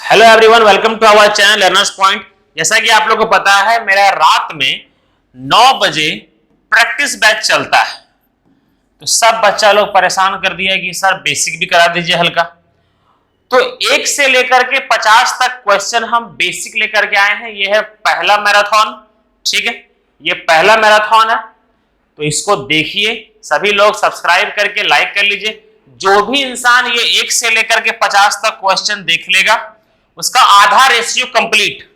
Hello everyone, welcome to our channel Learners Point. जैसा कि आप लोगों को पता है, मेरा रात में 9 बजे प्रैक्टिस बैच चलता है। तो सब बच्चा लोग परेशान कर दिया कि सर बेसिक भी करा दीजिए हल्का। तो 1 से लेकर के 50 तक क्वेश्चन हम बेसिक लेकर के आए हैं। ये है पहला मैराथन, ठीक है, ये पहला मैराथन है। तो इसको देखिए, सभी लोग सब्सक्राइब करके लाइक कर लीजिए। जो भी इंसान ये 1 से लेकर के 50 तक क्वेश्चन देख लेगा, उसका आधा रेशियो कंप्लीट,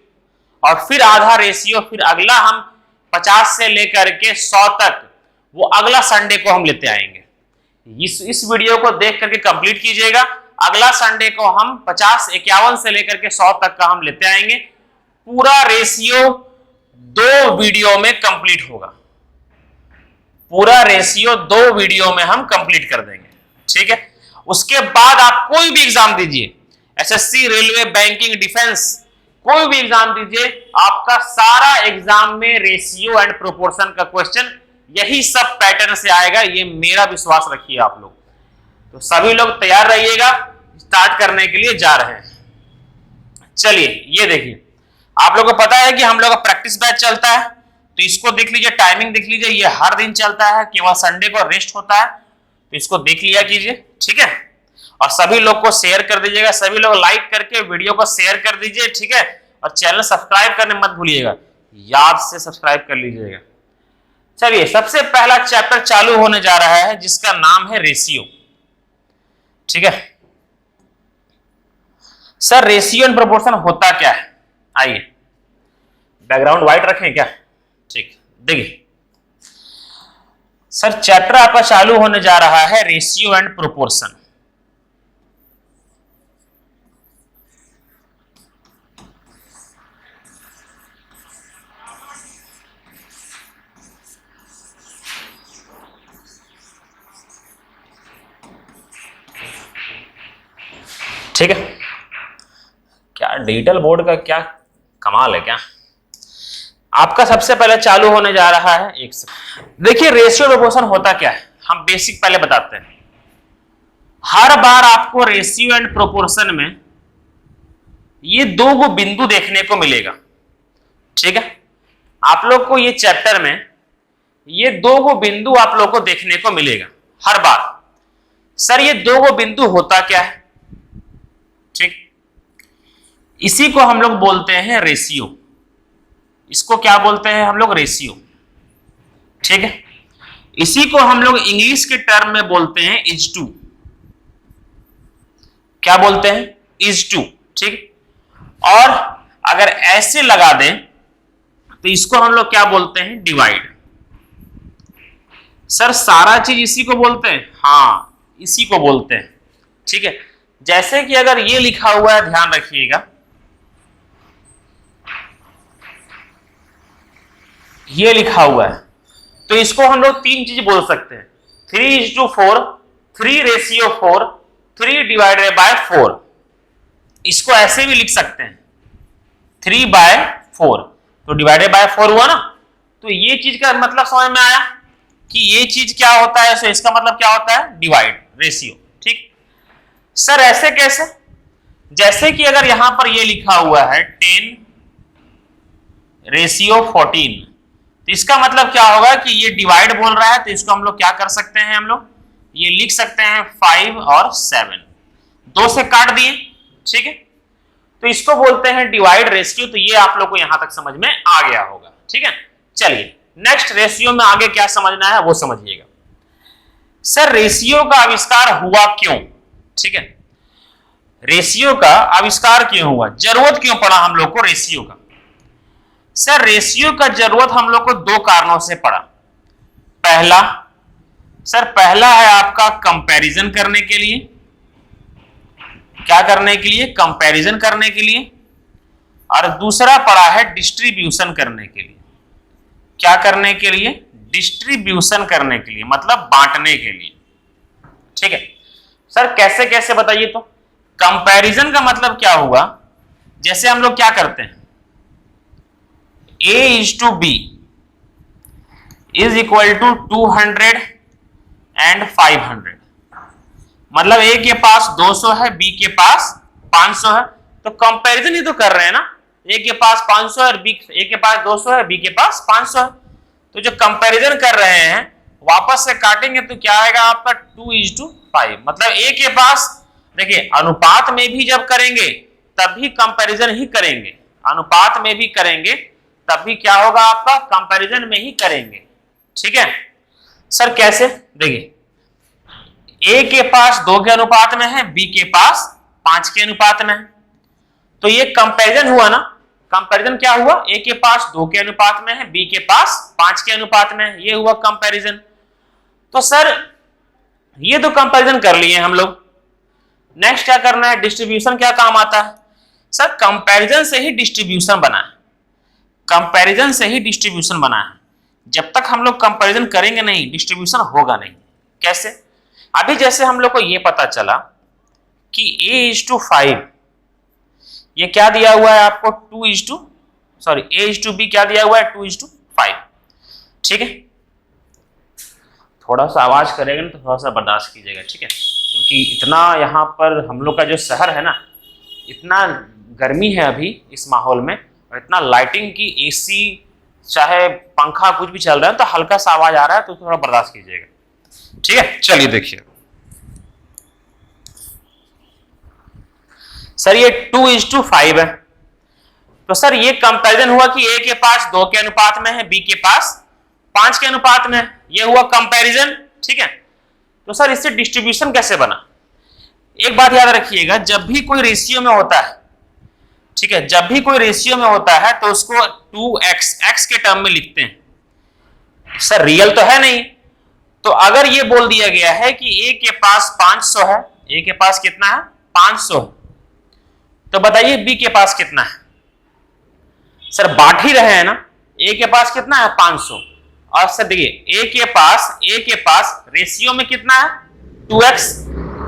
और फिर आधा रेशियो फिर अगला हम 50 से लेकर के 100 तक वो अगला संडे को हम लेते आएंगे। इस वीडियो को देख करके कंप्लीट कीजिएगा। अगला संडे को हम 50, 51 से लेकर के 100 तक का हम लेते आएंगे। पूरा रेशियो 2 वीडियो में कंप्लीट होगा। पूरा रेशियो 2 वीडियो में हम कंप्लीट कर देंगे, ठीक है। उसके बाद आप कोई भी एग्जाम दीजिए, एसएससी, रेलवे, बैंकिंग, डिफेंस, कोई भी एग्जाम दीजिए, आपका सारा एग्जाम में रेशियो एंड प्रोपोर्शन का क्वेश्चन यही सब पैटर्न से आएगा। ये मेरा विश्वास रखिए आप लोग। तो सभी लोग तैयार रहिएगा, स्टार्ट करने के लिए जा रहे हैं। चलिए ये देखिए, आप लोगों को पता है कि हम लोग का प्रैक्टिस बैच चलता है। तो इसको देख लीजिए, टाइमिंग देख लीजिए, ये हर दिन चलता है, केवल संडे को रेस्ट होता है। तो इसको देख लिया कीजिए, ठीक है। और सभी लोग को शेयर कर दीजिएगा, सभी लोग लाइक करके वीडियो को शेयर कर dीजिए, ठीक है। और चैनल सब्सक्राइब करने मत भूलिएगा, याद से सब्सक्राइब कर लीजिएगा। चलिए, सबसे पहला चैप्टर चालू होने जा रहा है, जिसका नाम है रेशियो, ठीक है। सर रेशियो एंड प्रोपोर्शन होता क्या है? आइए, बैकग्राउंड व्हाइट रखें क्या? ठीक, देखिए सर, चैप्टर आपका चालू होने जा रहा है रेशियो एंड प्रोपोर्शन। ठीक है, क्या डिजिटल बोर्ड का क्या कमाल है क्या। आपका सबसे पहले चालू होने जा रहा है एक से। देखिए, रेशियो प्रोपोर्शन होता क्या है, हम बेसिक पहले बताते हैं। हर बार आपको रेशियो एंड प्रोपोर्शन में ये 2 गो बिंदु देखने को मिलेगा, ठीक है। आप लोग को ये चैप्टर में ये 2 गो बिंदु आप लोग को देखने को मिलेगा हर बार। सर ये 2 गो बिंदु होता क्या है, ठीक, इसी को हम लोग बोलते हैं रेशियो। इसको क्या बोलते हैं हम लोग? रेशियो, ठीक है। इसी को हम लोग इंग्लिश के टर्म में बोलते हैं इज टू। क्या बोलते हैं? इज टू, ठीक। और अगर ऐसे लगा दें तो इसको हम लोग क्या बोलते हैं? डिवाइड। सर सारा चीज इसी को बोलते हैं? हाँ, इसी को बोलते हैं, ठीक है। जैसे कि अगर ये लिखा हुआ है, ध्यान रखिएगा, ये लिखा हुआ है, तो इसको हम लोग 3 चीज बोल सकते हैं। 3:4, 3 रेशियो 4, 3 डिवाइडेड बाय 4। इसको ऐसे भी लिख सकते हैं, 3/4। तो डिवाइडेड बाय 4 हुआ ना। तो ये चीज का मतलब समझ में आया कि ये चीज क्या होता है। सो इसका मतलब क्या होता है? डिवाइड, रेशियो, ठीक। सर ऐसे कैसे? जैसे कि अगर यहां पर ये लिखा हुआ है 10:14, तो इसका मतलब क्या होगा कि ये डिवाइड बोल रहा है। तो इसको हम लोग क्या कर सकते हैं? हम लोग ये लिख सकते हैं 5 और 7, 2 से काट दिए, ठीक है। तो इसको बोलते हैं डिवाइड रेशियो। तो ये आप लोग को यहां तक समझ में आ गया होगा, ठीक है। चलिए नेक्स्ट, रेशियो में आगे क्या समझना है वो समझिएगा। सर रेशियो का आविष्कार हुआ क्यों? ठीक है, रेशियो का आविष्कार क्यों हुआ, जरूरत क्यों पड़ा हम लोग को रेशियो का? सर रेशियो का जरूरत हम लोग को 2 कारणों से पड़ा। पहला, सर पहला है आपका कंपैरिजन करने के लिए। क्या करने के लिए? कंपैरिजन करने के लिए। और दूसरा पड़ा है डिस्ट्रीब्यूशन करने के लिए। क्या करने के लिए? डिस्ट्रीब्यूशन करने के लिए, मतलब बांटने के लिए, ठीक है। सर कैसे कैसे बताइए तो। कंपैरिजन का मतलब क्या हुआ, जैसे हम लोग क्या करते हैं, A:B is equal to 200 and 500। मतलब A के पास 200 है, B के पास 500 है। तो तो कंपैरिजन ही तो कर रहे हैं ना, ए के पास 500 है, बी ए के पास 200 है, बी के पास 500 है। तो जो कंपैरिजन कर रहे हैं वापस से काटेंगे तो क्या आएगा आपका 2:5। मतलब ए के पास, देखिए अनुपात में भी जब करेंगे तभी कंपैरिजन ही करेंगे, अनुपात में भी करेंगे तब भी क्या होगा आपका कंपैरिजन में ही करेंगे। ठीक है सर, कैसे? देखिए ए के पास 2 के अनुपात में है, बी के पास 5 के अनुपात में है, तो ये कंपैरिजन हुआ ना। कंपैरिजन क्या हुआ? ए के पास 2 के अनुपात में है, बी के पास 5 के अनुपात में है, ये हुआ कंपैरिजन। तो सर ये तो कंपैरिजन कर लिए हम लोग, नेक्स्ट क्या करना है? डिस्ट्रीब्यूशन क्या काम आता है? सर कंपैरिजन से ही डिस्ट्रीब्यूशन बना है, कंपैरिजन से ही डिस्ट्रीब्यूशन बना है। जब तक हम लोग कंपैरिजन करेंगे नहीं डिस्ट्रीब्यूशन होगा नहीं। कैसे? अभी जैसे हम लोग को ये पता चला कि A:5, ये क्या दिया हुआ है आपको A:B क्या दिया हुआ है 2:5। ठीक है, थोड़ा सा आवाज करेगा ना तो थोड़ा सा बर्दाश्त कीजिएगा, ठीक है, क्योंकि इतना यहाँ पर हम लोग का जो शहर है ना, इतना गर्मी है अभी इस माहौल में, और इतना लाइटिंग की एसी चाहे पंखा कुछ भी चल रहा है तो हल्का सा आवाज आ रहा है, तो थोड़ा बर्दाश्त कीजिएगा। ठीक है, चलिए देखिए सर ये 2:5 है, तो सर ये कंपैरिजन हुआ कि ए के पास 2 के अनुपात में है, बी के पास 5 के अनुपात में है, ये हुआ कंपैरिजन। ठीक है, तो सर इससे डिस्ट्रीब्यूशन कैसे बना? एक बात याद रखिएगा, जब भी कोई रेशियो में होता है, ठीक है, जब भी कोई रेशियो में होता है तो उसको 2x के टर्म में लिखते हैं। सर रियल तो है नहीं, तो अगर ये बोल दिया गया है कि ए के पास 500 है, ए के पास कितना है 500, तो बताइए बी के पास कितना है? सर बांट ही रहे हैं ना, ए के पास कितना है 500, और सर देखिए ए के पास रेशियो में कितना है 2x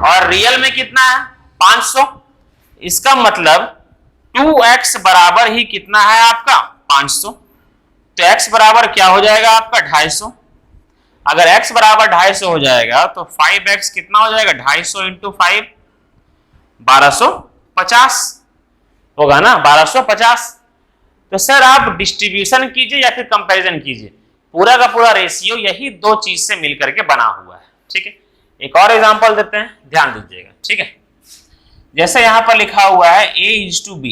और रियल में कितना है 500। इसका मतलब 2x बराबर ही कितना है आपका 500, तो x बराबर क्या हो जाएगा आपका 250। अगर x बराबर 250 हो जाएगा तो 5x कितना हो जाएगा 250 इंटू 5 1250 होगा ना, 1250। तो सर आप डिस्ट्रीब्यूशन कीजिए या फिर कंपैरिजन कीजिए, पूरा का पूरा रेशियो यही दो चीज से मिलकर के बना हुआ है। ठीक है, एक और एग्जांपल देते हैं, ध्यान दीजिएगा। ठीक है, जैसे यहां पर लिखा हुआ है A:B,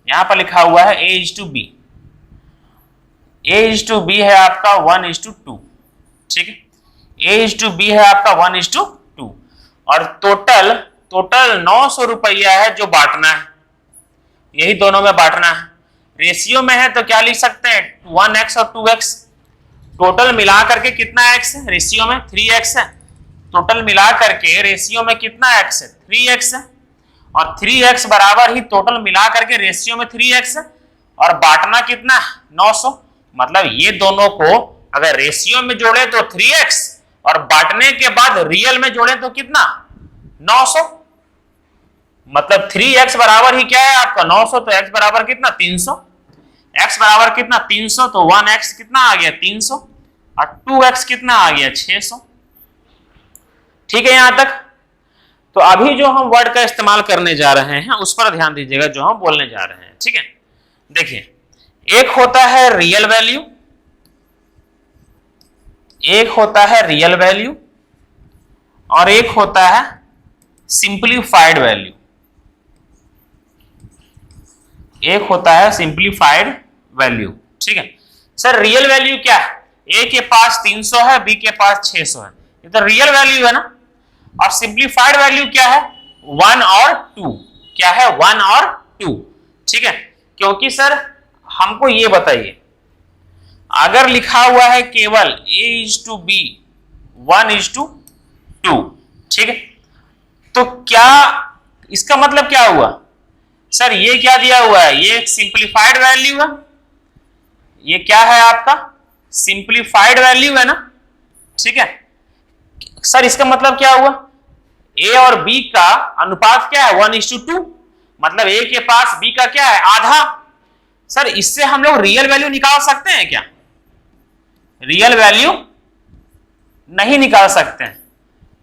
यहां पर लिखा हुआ है A:B, A:B है आपका 1:2। ठीक है, A:B है आपका 1:2, और टोटल 900 रुपया है जो बांटना है, यही दोनों में बांटना है। रेशियो में है तो क्या लिख सकते हैं 1x और 2x, टोटल मिला करके कितना x है? रेशियो में 3x है, टोटल मिला करके रेशियो में कितना x है 3x है, और 3x बराबर ही टोटल मिला करके रेशियो में 3x है, और बांटना कितना 900। मतलब ये दोनों को अगर रेशियो में जोड़े तो 3x और बांटने के बाद रियल में जोड़े तो कितना 900। मतलब 3x बराबर ही क्या है आपका 900, तो x बराबर कितना 300, x बराबर कितना 300, तो 1x कितना आ गया 300, और 2x कितना आ गया 600। ठीक है यहां तक? तो अभी जो हम वर्ड का इस्तेमाल करने जा रहे हैं उस पर ध्यान दीजिएगा, जो हम बोलने जा रहे हैं। ठीक है, देखिए एक होता है रियल वैल्यू, एक होता है रियल वैल्यू, और एक होता है सिंपलीफाइड वैल्यू, एक होता है सिंपलीफाइड वैल्यू। ठीक है सर, रियल वैल्यू क्या है? ए के पास 300 है, बी के पास 600 है, ये तो रियल वैल्यू है ना। और सिंपलीफाइड वैल्यू क्या है 1 और 2, क्या है 1 और 2। ठीक है, क्योंकि सर हमको ये बताइए, अगर लिखा हुआ है केवल A:B 1:2, ठीक है, तो क्या इसका मतलब क्या हुआ? सर ये क्या दिया हुआ है? ये सिंपलीफाइड वैल्यू है, ये क्या है आपका सिंपलीफाइड वैल्यू है ना। ठीक है सर, इसका मतलब क्या हुआ? ए और बी का अनुपात क्या है 1:2, मतलब ए के पास बी का क्या है आधा। सर इससे हम लोग रियल वैल्यू निकाल सकते हैं क्या? रियल वैल्यू नहीं निकाल सकते हैं।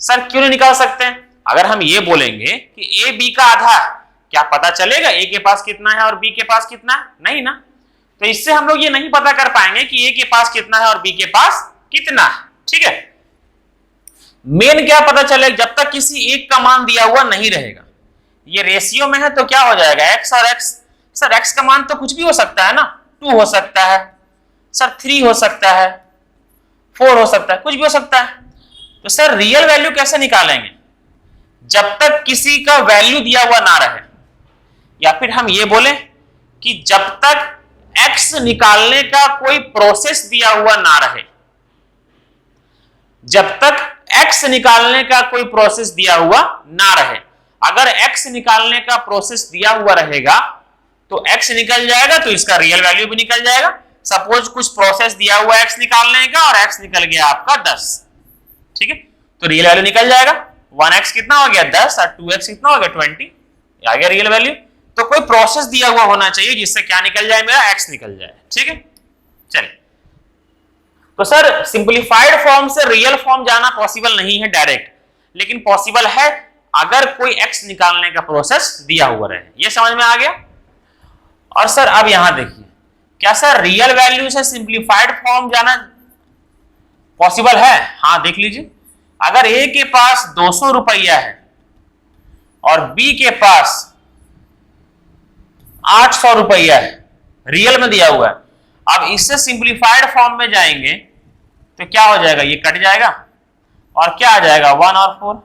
सर क्यों नहीं निकाल सकते हैं? अगर हम ये बोलेंगे कि ए बी का आधा है क्या पता चलेगा ए के पास कितना है और बी के पास कितना है? नहीं ना। तो इससे हम लोग ये नहीं पता कर पाएंगे कि ए के पास कितना है और बी के पास कितना है। ठीक है, मेन क्या पता चले, जब तक किसी एक का मान दिया हुआ नहीं रहेगा, ये रेशियो में है तो क्या हो जाएगा, एक्स और एक्स। सर एक्स का मान तो कुछ भी हो सकता है ना, 2 हो सकता है सर, 3 हो सकता है, 4 हो सकता है, कुछ भी हो सकता है। तो सर रियल वैल्यू कैसे निकालेंगे, जब तक किसी का वैल्यू दिया हुआ ना रहे, या फिर हम ये बोले कि जब तक x निकालने का कोई प्रोसेस दिया हुआ ना रहे, जब तक x निकालने का कोई प्रोसेस दिया हुआ ना रहे। अगर x निकालने का प्रोसेस दिया हुआ रहेगा तो x निकल जाएगा, तो इसका रियल वैल्यू भी निकल जाएगा। सपोज कुछ प्रोसेस दिया हुआ x निकालने का और x निकल गया आपका 10, ठीक है, तो रियल वैल्यू निकल जाएगा। 1x कितना हो गया 10 और 2x कितना हो गया 20, आ गया रियल वैल्यू। तो कोई प्रोसेस दिया हुआ होना चाहिए जिससे क्या निकल जाए, मेरा x निकल जाए। ठीक है, चलिए। तो सर सिंपलीफाइड फॉर्म से रियल फॉर्म जाना पॉसिबल नहीं है डायरेक्ट, लेकिन पॉसिबल है अगर कोई x निकालने का प्रोसेस दिया हुआ रहे। ये समझ में आ गया। और सर अब यहां देखिए, क्या सर रियल वैल्यू से सिंपलीफाइड फॉर्म जाना पॉसिबल है? हाँ देख लीजिए, अगर ए के पास 200 रुपया है और बी के पास 800 रुपया है, रियल में दिया हुआ है, अब इससे सिंपलीफाइड फॉर्म में जाएंगे तो क्या हो जाएगा, ये कट जाएगा और क्या आ जाएगा 1 और 4।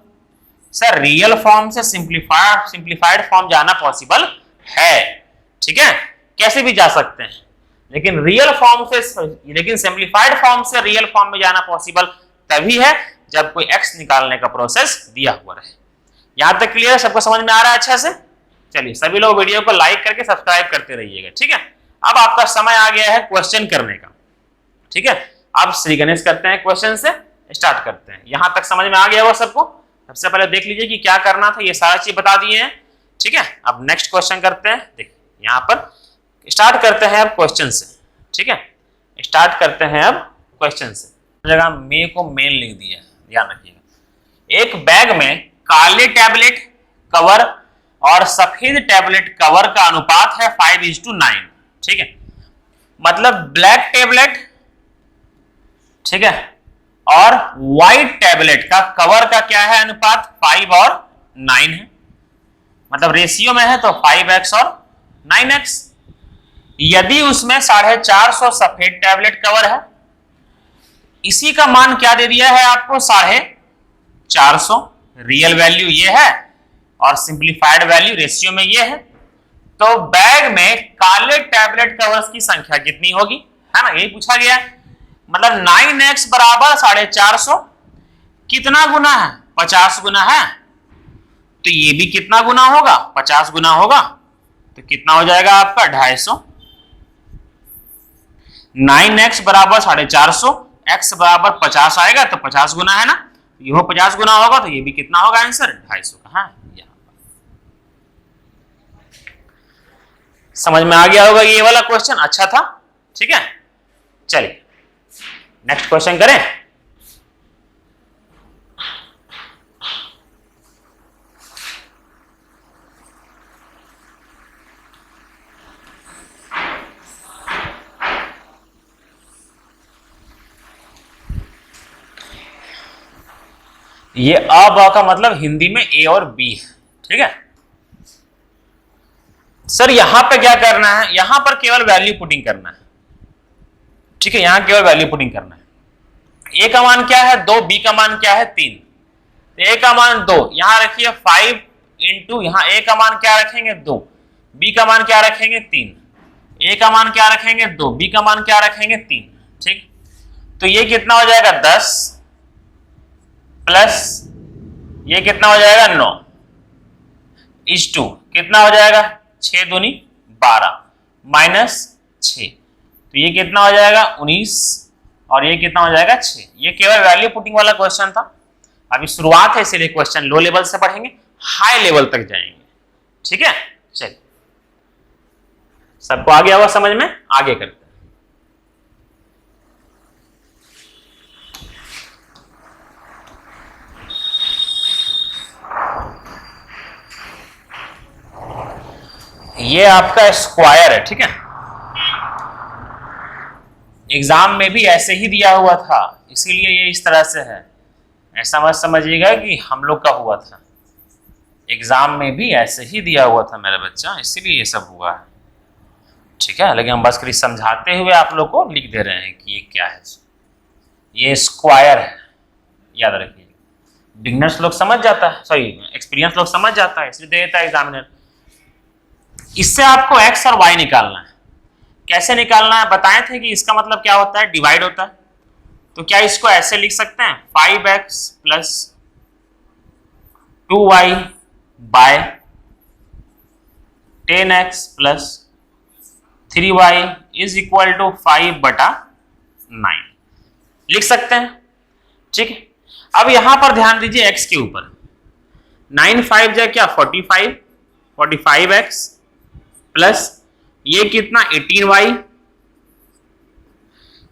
सर रियल फॉर्म से सिंपलीफाइड फॉर्म जाना पॉसिबल है, ठीक है, कैसे भी जा सकते हैं, लेकिन सिंपलीफाइड फॉर्म से रियल फॉर्म में जाना पॉसिबल तभी है जब कोई x निकालने का प्रोसेस दिया हुआ रहे। यहां तक क्लियर है, सबको समझ में आ रहा है अच्छे से? चलिए सभी लोग वीडियो को लाइक करके सब्सक्राइब करते रहिएगा। ठीक है, अब आपका समय आ गया है क्वेश्चन करने का। ठीक है, अब श्री गणेश करते हैं, क्वेश्चन से स्टार्ट करते हैं। यहां तक समझ में आ गया वो सबको? सबसे पहले देख लीजिए कि क्या करना था, ये सारा चीज बता दिए हैं। ठीक है, अब नेक्स्ट क्वेश्चन करते हैं। देखिए यहां पर स्टार्ट करते हैं अब क्वेश्चन से। ठीक है, स्टार्ट करते हैं अब क्वेश्चन से। जगह मे को मेन लिख दिया, ध्यान रखिएगा। एक बैग में काले टैबलेट कवर और सफेद टैबलेट कवर का अनुपात है 5:9। ठीक है, मतलब ब्लैक टैबलेट, ठीक है, और व्हाइट टैबलेट का कवर का क्या है अनुपात, 5 और 9 है। मतलब रेशियो में है तो 5x और 9x। यदि उसमें 450 सफेद टैबलेट कवर है, इसी का मान क्या दे दिया है आपको, 450। रियल वैल्यू ये है और सिंपलीफाइड वैल्यू रेशियो में ये है। तो बैग में काले टैबलेट कवर्स की संख्या कितनी होगी, है ना, यही पूछा गया है। मतलब 9x बराबर 450 कितना गुना है, 50 गुना है, तो ये भी कितना गुना होगा, 50 गुना होगा। तो कितना हो जाएगा आपका 250। 9x बराबर 450, x बराबर 50 आएगा तो 50 गुना है ना, ये 50 गुना होगा, तो ये भी कितना होगा आंसर 250 का। हाँ, समझ में आ गया होगा, ये वाला क्वेश्चन अच्छा था। ठीक है, चलिए नेक्स्ट क्वेश्चन करें। ये अ ब का मतलब हिंदी में ए और बी है। ठीक है सर, यहां पे क्या करना है, यहां पर केवल वैल्यू पुटिंग करना है। ठीक है, यहां केवल वैल्यू पुटिंग करना है। ए का मान क्या है 2, बी का मान क्या है 3। ए का मान 2, यहां रखिए 5 इंटू, यहां ए का मान क्या रखेंगे 2, बी का मान क्या रखेंगे 3। ए का मान क्या रखेंगे 2, बी का मान क्या रखेंगे 3। ठीक, तो ये कितना हो जाएगा 10 प्लस ये कितना हो जाएगा 9 इस 2 कितना हो जाएगा 6 दूनी 12 माइनस 6, तो ये कितना हो जाएगा 19 और ये कितना हो जाएगा 6। ये केवल वैल्यू पुटिंग वाला क्वेश्चन था। अभी शुरुआत है, इसलिए क्वेश्चन लो लेवल से पढ़ेंगे, हाई लेवल तक जाएंगे। ठीक है, चलिए सबको आ गया हुआ समझ में, आगे करते हैं। ये आपका स्क्वायर है, ठीक है। एग्जाम में भी ऐसे ही दिया हुआ था, इसीलिए ये इस तरह से है। ऐसा मत समझिएगा कि हम लोग का हुआ था, एग्जाम में भी ऐसे ही दिया हुआ था मेरा बच्चा, इसीलिए ये सब हुआ है, ठीक है। लेकिन हम बस खाली समझाते हुए आप लोग को लिख दे रहे हैं कि ये क्या है। ये स्क्वायर है, याद रखिए। बिगनर्स लोग समझ जाता है, सॉरी एक्सपीरियंस लोग समझ जाता है, इसलिए दे देता है एग्जामिनर। इससे आपको एक्स और वाई निकालना है। कैसे निकालना है बताए थे कि इसका मतलब क्या होता है, डिवाइड होता है। तो क्या इसको ऐसे लिख सकते हैं, 5x plus 2y by 10x plus 3y is equal to 5/9 लिख सकते हैं, ठीक है। अब यहां पर ध्यान दीजिए x के ऊपर, 9 5 जा क्या 45x प्लस ये कितना 18y,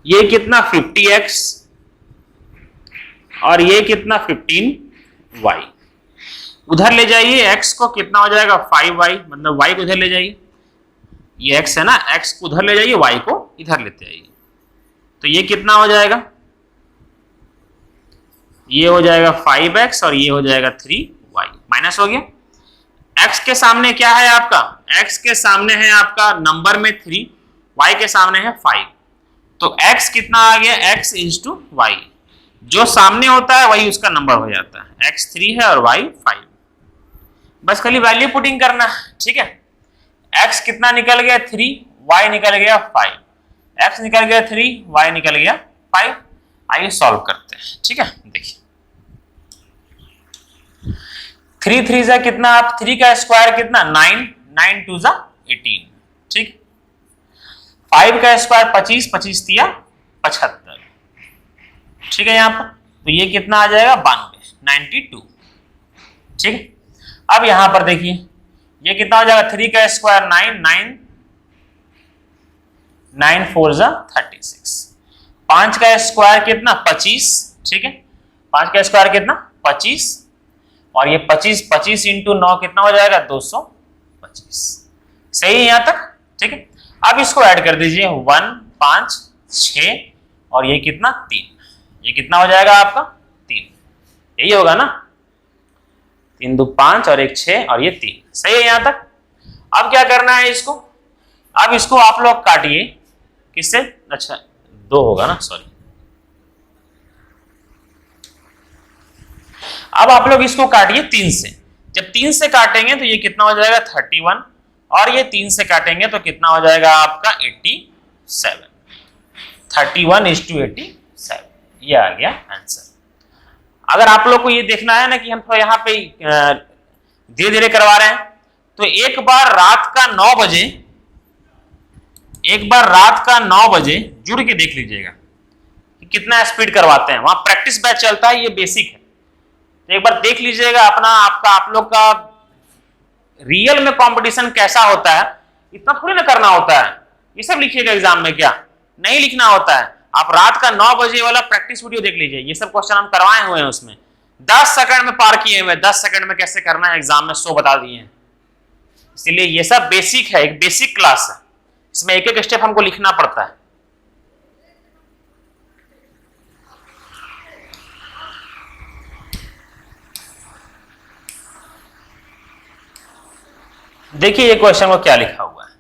ये कितना 50x और ये कितना 15y। उधर ले जाइए x को, कितना हो जाएगा 5y, मतलब y को उधर ले जाइए, ये x है ना, x को उधर ले जाइए, y को इधर लेते आइए। तो ये कितना हो जाएगा, ये हो जाएगा 5x और ये हो जाएगा 3y, माइनस हो गया। x के सामने क्या है आपका, x के सामने है आपका नंबर में 3, y के सामने है 5, तो x कितना आ गया, x इज टू y, जो सामने होता है वही उसका नंबर हो जाता है। x 3 है और y 5, बस खाली वैल्यू पुटिंग करना है, ठीक है। x कितना निकल गया 3, y निकल गया 5, x निकल गया 3, y निकल गया 5। आइए सॉल्व करते हैं, ठीक है। देखिए 3 3 जा कितना, आप 3 का स्क्वायर कितना 9, 9 2 जा 18, ठीक। 5 का स्क्वायर 25, 25 तिया 75, ठीक है। यहां पर तो ये कितना आ जाएगा 92, 92, ठीक है। अब यहां पर देखिए ये कितना हो जाएगा, 3 का स्क्वायर 9, 9 9 4 जा 36, 5 का स्क्वायर कितना 25, ठीक है। 5 का स्क्वायर कितना 25 और ये 25 25 इंटू 9 कितना हो जाएगा 225, सही है यहां तक, ठीक है। अब इसको ऐड कर दीजिए 1 5 6 और ये कितना 3, ये कितना हो जाएगा आपका 3, यही होगा ना, 3 2 5 और 1 6 और ये 3, सही है यहां तक। अब क्या करना है इसको, अब इसको आप लोग काटिए किससे, अच्छा 2 होगा ना, सॉरी। अब आप लोग इसको काटिए 3 से, जब 3 से काटेंगे तो ये कितना हो जाएगा 31 और ये 3 से काटेंगे तो कितना हो जाएगा आपका 87, 31:87, ये आ गया आंसर। अगर आप लोग को ये देखना है ना कि हम यहाँ पे धीरे धीरे करवा रहे हैं, तो एक बार रात का 9 बजे, एक बार रात का 9 बजे जुड़ के देख लीजिएगा कि कितना स्पीड करवाते हैं, वहां प्रैक्टिस बैच चलता है, ये बेसिक है। तो एक बार देख लीजिएगा अपना, आपका आप लोग का रियल में कंपटीशन कैसा होता है। इतना थोड़ी ना करना होता है, ये सब लिखिएगा एग्जाम में, क्या नहीं लिखना होता है। आप रात का 9 बजे वाला प्रैक्टिस वीडियो देख लीजिए, ये सब क्वेश्चन हम करवाए हुए हैं, उसमें 10 सेकंड में पार किए हुए, 10 सेकंड में कैसे करना है एग्जाम में 100 बता दिए हैं। इसलिए ये सब बेसिक है, एक बेसिक क्लास है, इसमें एक एक स्टेप हमको लिखना पड़ता है। देखिए ये क्वेश्चन को क्या लिखा हुआ है,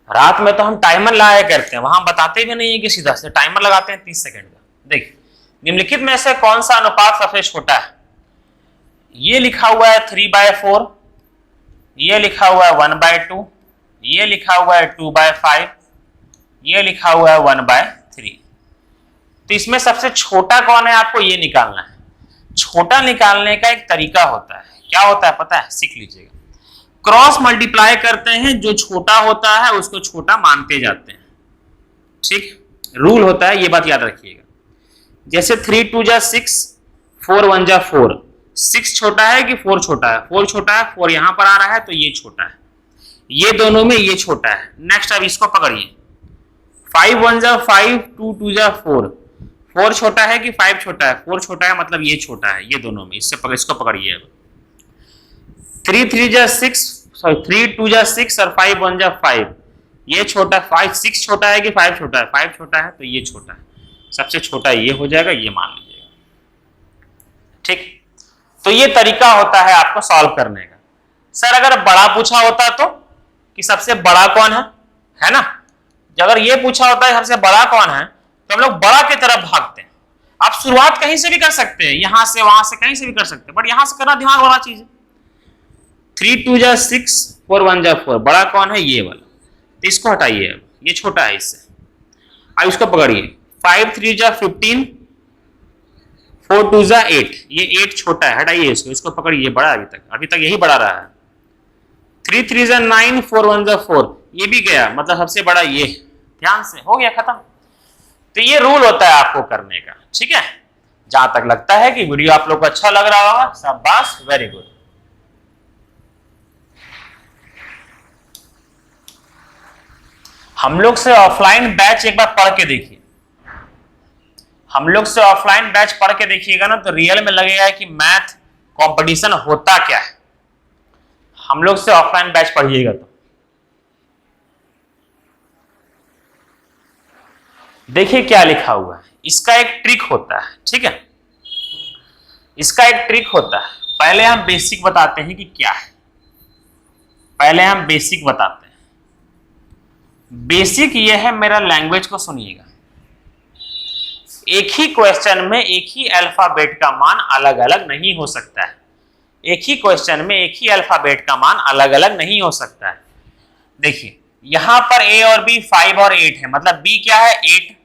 रात में तो हम टाइमर लगाया करते हैं, वहां बताते भी नहीं है कि सीधा से टाइमर लगाते हैं 30 सेकंड का। देखिए निम्नलिखित में से कौन सा अनुपात सबसे छोटा है, ये लिखा हुआ है 3/4, ये लिखा हुआ है 1/2, ये लिखा हुआ है 2/5, ये लिखा हुआ है 1/3। तो इसमें सबसे छोटा कौन है, आपको ये निकालना है। छोटा निकालने का एक तरीका होता है, क्या होता है पता है, सीख लीजिएगा। क्रॉस मल्टीप्लाई करते हैं, जो छोटा होता है उसको छोटा मानते जाते हैं, ठीक रूल होता है, ये बात याद रखिएगा। जैसे 3 2 जा 6, 4 1 जा 4, 6 छोटा है कि 4 छोटा है, 4 छोटा है, 4 यहां पर आ रहा है तो ये छोटा है, ये दोनों में ये छोटा है। नेक्स्ट अब इसको पकड़िए, 5 1 जा 5, 2 2 जा 4, 4 छोटा है कि 5 छोटा है, 4 छोटा है, मतलब ये छोटा है, ये दोनों में, इसको पकड़िए। अब 3 3 जा 6, सॉरी 3 2 जा 6 और 5 1 जा 5। ये छोटा 5 6 छोटा है कि 5 छोटा है? 5 छोटा है, तो ये छोटा है। सबसे छोटा ये हो जाएगा, ये मान लीजिएगा। ठीक, तो ये तरीका होता है आपको सॉल्व करने का। सर अगर बड़ा पूछा होता तो कि सबसे बड़ा कौन है ना? अगर ये पूछा होता है सबसे बड़ा कौन है, तो हम लोग बड़ा की तरफ भागते हैं। आप शुरुआत कहीं से भी कर सकते हैं, यहां से वहां से कहीं से भी कर सकते हैं, बट यहां से करना दिमाग वाला चीज है। 3 2 जा 6 4 1 जा 4, बड़ा कौन है? ये वाला, तो इसको हटाइए। अब ये छोटा है इससे, अब इसको पकड़िए। 5 3 जा 15 4 2 जा 8, ये 8 छोटा है, हटाइए इसको, इसको पकड़िए। बड़ा अभी तक यही बड़ा रहा है। 3 3 जा 9 4 1 जा 4, ये भी गया, मतलब सबसे बड़ा ये। ध्यान से, हो गया खत्म। तो ये रूल होता है आपको करने का। ठीक है, जहां तक लगता है कि वीडियो आप लोग को अच्छा लग रहा होगा, शाबाश, वेरी गुड। हम लोग से ऑफलाइन बैच एक बार पढ़ के देखिए। हम लोग से ऑफलाइन बैच पढ़ के देखिएगा ना, तो रियल में लगेगा कि मैथ कंपटीशन होता क्या है। हम लोग से ऑफलाइन बैच पढ़िएगा तो देखिए क्या लिखा हुआ है। इसका एक ट्रिक होता है, ठीक है, इसका एक ट्रिक होता है। पहले हम बेसिक बताते हैं कि क्या है। पहले हम बेसिक बताते हैं। बेसिक ये है, मेरा लैंग्वेज को सुनिएगा। एक ही क्वेश्चन में एक ही अल्फाबेट का मान अलग अलग नहीं हो सकता है। एक ही क्वेश्चन में एक ही अल्फाबेट का मान अलग अलग नहीं हो सकता है। देखिए यहां पर a और b 5 और 8 है, मतलब b क्या है? 8।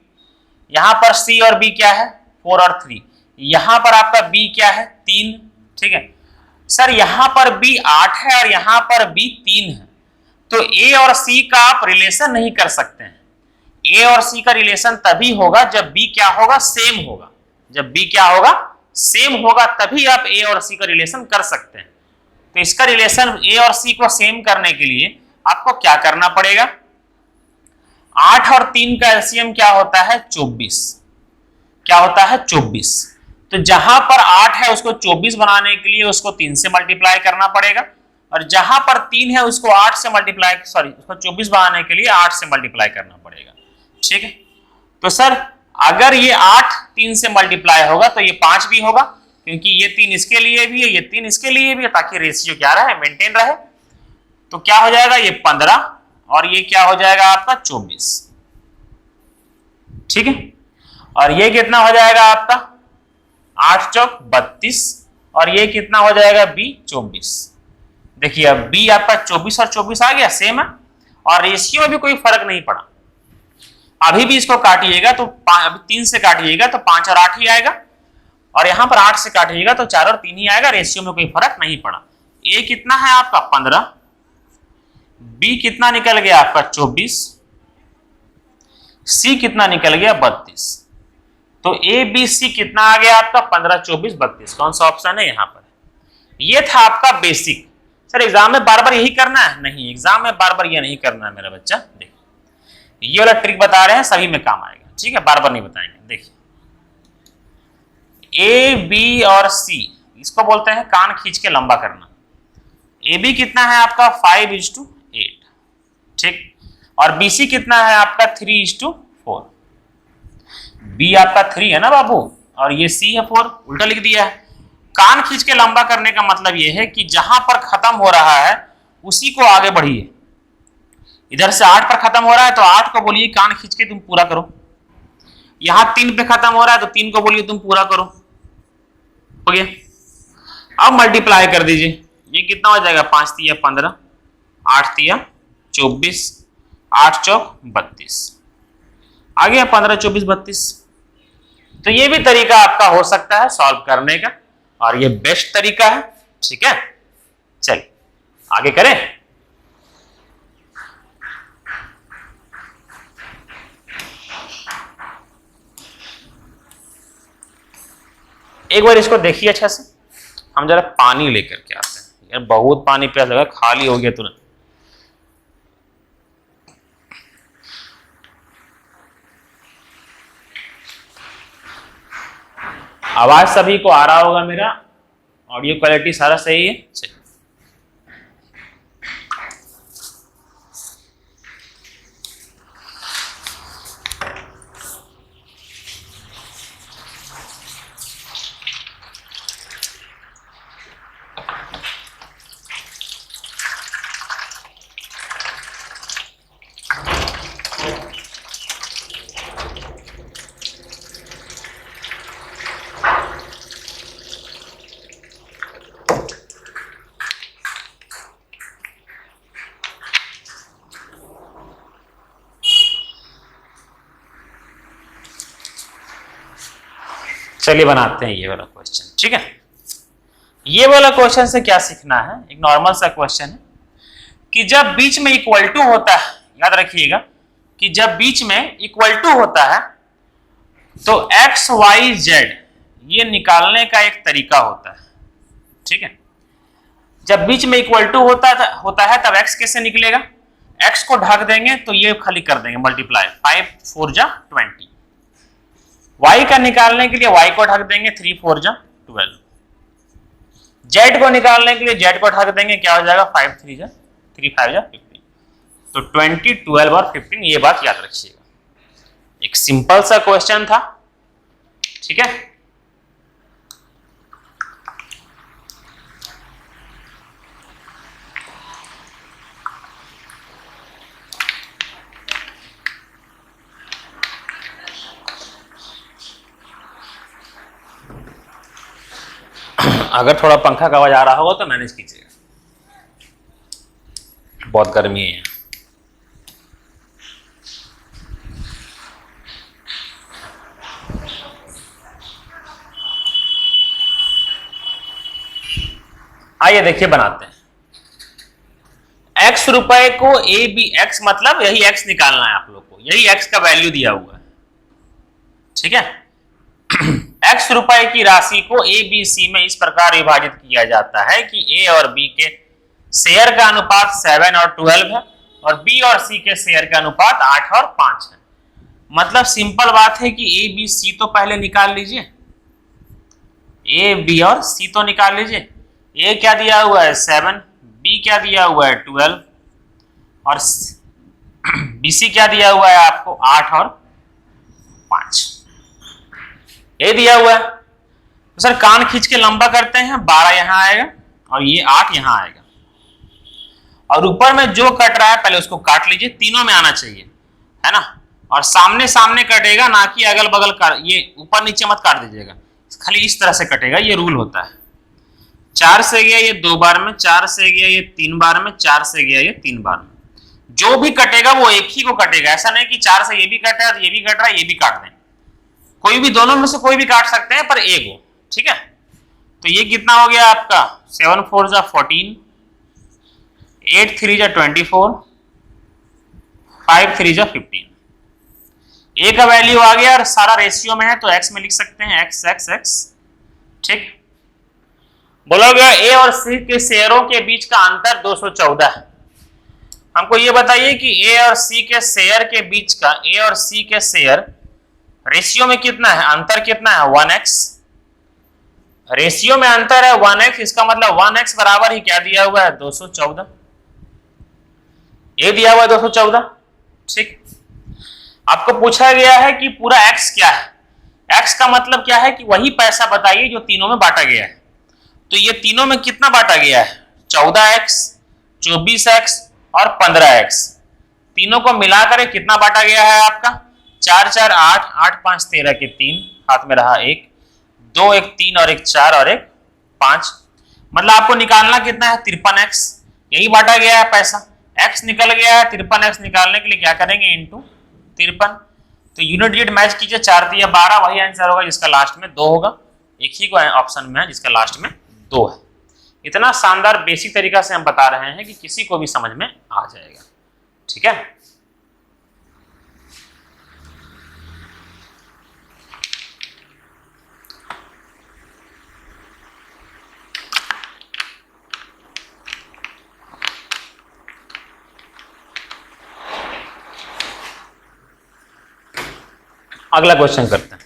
यहां पर c और b क्या है? 4 और 3। यहां पर आपका b क्या है? 3। ठीक है सर, यहां पर b 8 है और यहां पर b 3 है, तो a और c का आप रिलेशन नहीं कर सकते हैं। a और c का रिलेशन तभी होगा जब b क्या होगा? सेम होगा। जब b क्या होगा? सेम होगा, तभी आप a और c का रिलेशन कर सकते हैं। तो इसका रिलेशन a और c को सेम करने के लिए आपको क्या करना पड़ेगा? 8 और 3 का एलसीएम क्या होता है? 24। क्या होता है? 24। तो जहां पर 8 है उसको 24 बनाने के लिए उसको 3 से मल्टीप्लाई करना पड़ेगा, और जहां पर 3 है उसको 8 से मल्टीप्लाई, सॉरी, उसको 24 बनाने के लिए 8 से मल्टीप्लाई करना पड़ेगा। ठीक है, तो सर अगर ये 8 3 से मल्टीप्लाई होगा तो ये 5 भी होगा, क्योंकि ये 3 इसके लिए भी है, ये 3 इसके लिए भी है, ताकि रेशियो क्या रहे? मेंटेन रहे। तो क्या हो जाएगा? ये 15 और ये क्या हो जाएगा आपका? 24। ठीक है, और ये कितना हो जाएगा आपका? 8 चौक 32, और ये कितना हो जाएगा? b 24। देखिए अब b आपका 24 और 24 आ गया, सेम है, और रेशियो में भी कोई फर्क नहीं पड़ा। अभी भी इसको काटिएगा तो 3 से काटिएगा तो 5 और 8 ही आएगा, और यहां पर 8 से काटिएगा तो 4 और 3 ही आएगा। रेशियो में कोई फर्क नहीं पड़ा। a कितना है आपका? 15। b कितना निकल गया आपका? 24। c कितना निकल गया? 32। तो a b c कितना आ गया आपका? 15 24 32। कौन सा ऑप्शन है? यहां पर। ये था आपका बेसिक। सर एग्जाम में बार बार यही करना है? नहीं, एग्जाम में बार बार ये नहीं करना है मेरा बच्चा। देखिए ये वाला ट्रिक बता रहे हैं, सभी में काम आएगा। ठीक है, बार बार नहीं बताएंगे। देखिए ए बी और सी, इसको बोलते हैं कान खींच के लंबा करना। ए बी कितना है आपका? 5:8। ठीक, और बी सी कितना है आपका? 3:4। बी आपका 3 है ना बाबू, और ये सी है 4, उल्टा लिख दिया है। कान खींच के लंबा करने का मतलब यह है कि जहां पर खत्म हो रहा है उसी को आगे बढ़िए। इधर से 8 पर खत्म हो रहा है तो 8 को बोलिए कान खींच के तुम पूरा करो। यहां 3 पे खत्म हो रहा है तो 3 को बोलिए तुम पूरा करो। हो गया, अब मल्टीप्लाई कर दीजिए। ये कितना हो जाएगा? 5 तिया 15, 8 तिया 24, 8 चौक 32 आ गया। 15 24 32। तो ये भी तरीका आपका हो सकता है सॉल्व करने का, और ये बेस्ट तरीका है। ठीक है, चलिए आगे करें। एक बार इसको देखिए अच्छा से। हम जरा पानी लेकर के आते हैं यार, बहुत पानी प्यास लगा, खाली हो गया तुरंत। आवाज सभी को आ रहा होगा, मेरा ऑडियो क्वालिटी सारा सही है? चलिए चलिए बनाते हैं ये वाला क्वेश्चन, ठीक है। ये वाला क्वेश्चन से क्या सीखना है, एक नॉर्मल सा क्वेश्चन है कि जब बीच में इक्वल टू होता है, याद रखिएगा कि जब बीच में इक्वल टू होता है तो एक्स वाई जेड ये निकालने का एक तरीका होता है, ठीक है। जब बीच में इक्वल टू होता है तब एक्स कैसे निकलेगा, एक्स को ढक देंगे तो ये खाली कर देंगे मल्टीप्लाई, 5 4 जा 20। वाई का निकालने के लिए वाई को ढक देंगे, 3 4 जा 12। जेड को निकालने के लिए जेड को ढक देंगे, क्या हो जाएगा 5 3 जा 3 5 जा 15। तो 20 12 और 15, ये बात याद रखिएगा। एक सिंपल सा क्वेश्चन था, ठीक है। अगर थोड़ा पंखा का आवाज आ रहा होगा तो मैनेज कीजिएगा, बहुत गर्मी है। आइए देखिए बनाते हैं। x रुपए को ए बी, एक्स मतलब यही x निकालना है आप लोग को, यही x का वैल्यू दिया हुआ है, ठीक है। x रुपए की राशि को ए बी सी में इस प्रकार विभाजित किया जाता है कि a और b के शेयर का अनुपात 7 और 12 है और b और c के शेयर का अनुपात 8 और 5 है। मतलब सिंपल बात है कि a b c तो पहले निकाल लीजिए, a b और c तो निकाल लीजिए। a क्या दिया हुआ है 7, b क्या दिया हुआ है 12 और bc क्या दिया हुआ है आपको 8 और 5, ये दिया हुआ है। तो सर कान खींच के लंबा करते हैं, 12 यहां आएगा और ये 8 यहां आएगा, और ऊपर में जो कट रहा है पहले उसको काट लीजिए, तीनों में आना चाहिए, है ना। और सामने सामने कटेगा, ना कि अगल बगल काट, ये ऊपर नीचे मत काट दीजिएगा, खाली इस तरह से कटेगा, ये रूल होता है। 4 से गया ये 2 बार में, 4 से गया ये 3 बार में, 4 से गया ये 3 बार में। जो भी कटेगा वो एक ही को कटेगा, ऐसा नहीं कि 4 से ये भी कट रहा है, ये भी कट रहा है, ये भी काट दें। कोई भी, दोनों में से कोई भी काट सकते हैं, पर एक हो, ठीक है। तो ये कितना हो गया आपका 7 4 जा 14, 8 3 जा 24, 5 3 जा 15। ए का वैल्यू आ गया और सारा रेशियो में है तो एक्स में लिख सकते हैं, एक्स एक्स एक्स, ठीक। बोला गया ए और सी के शेयरों के बीच का अंतर 214 है। हमको ये बताइए कि ए और सी के शेयर के बीच का, ए और सी के शेयर रेशियो में कितना है, अंतर कितना है 1x। रेशियो में अंतर है 1x, इसका मतलब 1x बराबर ही क्या दिया हुआ है 214, ये दिया हुआ है 214, ठीक। आपको पूछा गया है कि पूरा x क्या है, x का मतलब क्या है कि वही पैसा बताइए जो तीनों में बांटा गया है। तो ये तीनों में कितना बांटा गया है 14x, 24x और 15x, तीनों को मिलाकर कितना बांटा गया है आपका 4 4 8, 8 5 13 के 3, हाथ में रहा 1, 2 1 3 और 1 4 और 1 5। मतलब आपको निकालना कितना है 53x, यही बांटा गया है पैसा, x निकल गया है। 53x निकालने के लिए क्या करेंगे इंटू 53, तो यूनिट डिजिट मैच कीजिए, 4 3 12, वही आंसर होगा जिसका लास्ट में 2 होगा। एक ही को ऑप्शन में है जिसका लास्ट में 2 है। इतना शानदार बेसिक तरीका से हम बता रहे हैं कि किसी को भी समझ में आ जाएगा, ठीक है। अगला क्वेश्चन करते हैं।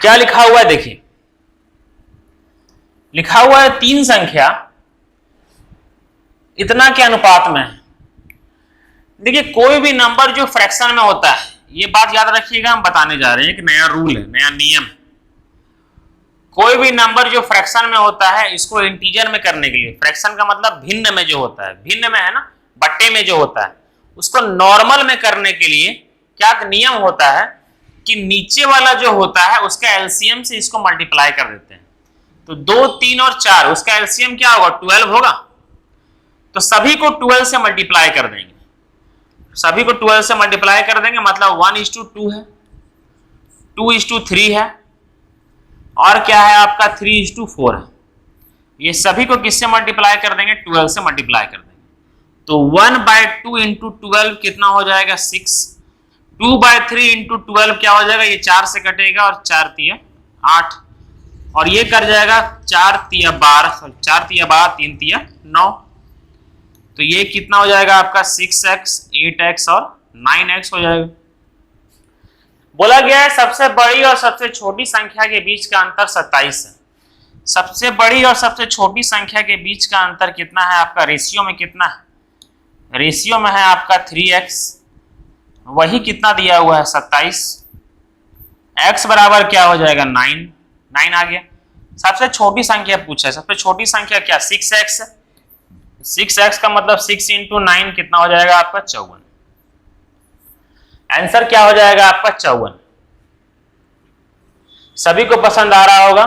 क्या लिखा हुआ है देखिए, लिखा हुआ है 3 संख्या इतना के अनुपात में है। देखिए कोई भी नंबर जो फ्रैक्शन में होता है, ये बात याद रखिएगा, हम बताने जा रहे हैं कि नया रूल है, नया नियम है। कोई भी नंबर जो फ्रैक्शन में होता है, इसको इंटीजर में करने के लिए, फ्रैक्शन का मतलब भिन्न में जो होता है, भिन्न में है ना, बट्टे में जो होता है, उसको नॉर्मल में करने के लिए क्या नियम होता है कि नीचे वाला जो होता है उसका एलसीएम से इसको मल्टीप्लाई कर देते हैं। तो 2, 3 और 4, उसका एलसीएम क्या होगा? 12 होगा। तो सभी को 12 से मल्टीप्लाई कर देंगे, सभी को 12 से मल्टीप्लाई कर देंगे, मतलब 1:2 है, 2:3 है, और क्या है आपका 3:4 है। ये सभी को किससे मल्टीप्लाई कर देंगे? 12 से मल्टीप्लाई कर देंगे। तो 1/2 इंटू 12 कितना हो जाएगा? 6। 2/3 इंटू 12 क्या हो जाएगा? ये 4 से कटेगा और 4 तिया 8, और ये कर जाएगा 4 तिया 12, 4 तिया 12, 3 तिया 9। तो ये कितना हो जाएगा आपका? 6x, 8x और 9x हो जाएगा। बोला गया है सबसे बड़ी और सबसे छोटी संख्या के बीच का अंतर 27 है। सबसे बड़ी और सबसे छोटी संख्या के बीच का अंतर कितना है आपका? रेशियो में कितना है? रेशियो में है आपका 3x, वही कितना दिया हुआ है? 27। x बराबर क्या हो जाएगा? 9, 9 आ गया। सबसे छोटी संख्या पूछा है, सबसे छोटी संख्या क्या? 6x है। 6x का मतलब 6 इंटू 9 कितना हो जाएगा आपका? 54। आंसर क्या हो जाएगा आपका? 54। सभी को पसंद आ रहा होगा।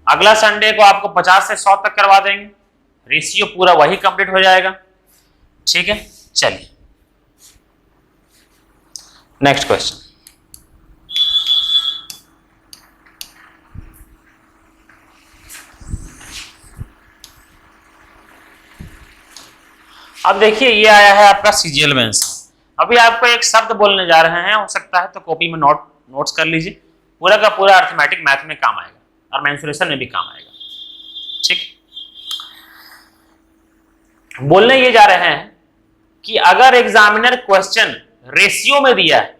अगला संडे को आपको 50 से 100 तक करवा देंगे, रेशियो पूरा वही कंप्लीट हो जाएगा। ठीक है, चलिए नेक्स्ट क्वेश्चन। अब देखिए ये आया है आपका सीजीएल मेंस। अभी आपको एक शब्द बोलने जा रहे हैं, हो सकता है तो कॉपी में नोट्स कर लीजिए। पूरा का पूरा अर्थमेटिक मैथ में काम आएगा और मेंसुरेशन में भी काम आएगा। ठीक, बोलने ये जा रहे हैं कि अगर एग्जामिनर क्वेश्चन रेशियो में दिया है,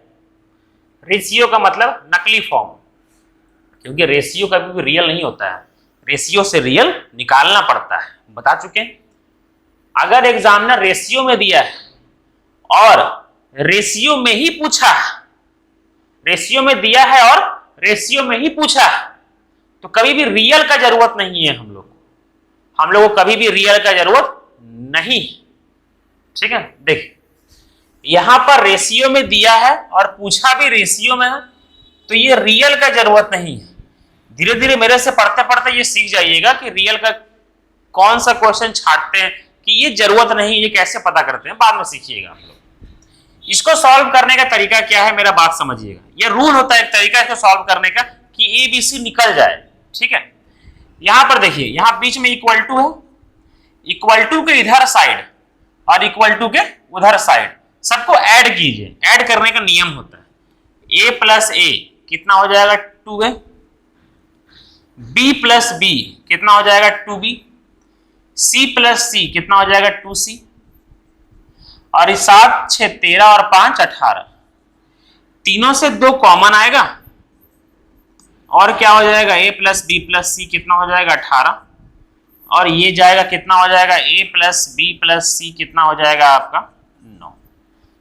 रेशियो का मतलब नकली फॉर्म, क्योंकि रेशियो कभी भी रियल नहीं होता है, रेशियो से रियल निकालना पड़ता है, बता चुके हैं। अगर एग्जामिनर रेशियो में दिया है और रेशियो में ही पूछा है, रेशियो में दिया है और रेशियो में ही पूछा है, तो कभी भी रियल का जरूरत नहीं है हम लोग को कभी भी रियल का जरूरत नहीं। ठीक है, देख यहां पर रेशियो में दिया है और पूछा भी रेशियो में है, तो ये रियल का जरूरत नहीं है। धीरे धीरे मेरे से पढ़ते पढ़ते ये सीख जाइएगा कि रियल का कौन सा क्वेश्चन छांटते हैं, कि ये जरूरत नहीं, ये कैसे पता करते हैं, बाद में सीखिएगा आप लोग। इसको सॉल्व करने का तरीका क्या है, मेरा बात समझिएगा। ये रूल होता है एक तरीका इसको सॉल्व करने का कि ABC निकल जाए। ठीक है, यहां पर देखिए, यहां बीच में इक्वल टू है, इक्वल टू के इधर साइड और इक्वल टू के उधर साइड सबको ऐड कीजिए। ऐड करने का नियम होता है A प्लस A कितना हो जाएगा? 2A, B प्लस B कितना हो जाएगा? 2B, C प्लस C कितना हो जाएगा? 2C, और इस 7, 6, 13 और 5, 18, तीनों से 2 कॉमन आएगा और क्या हो जाएगा? A plus B plus C कितना हो जाएगा? 18, और ये जाएगा कितना हो जाएगा? A plus B plus C कितना हो जाएगा आपका? 9।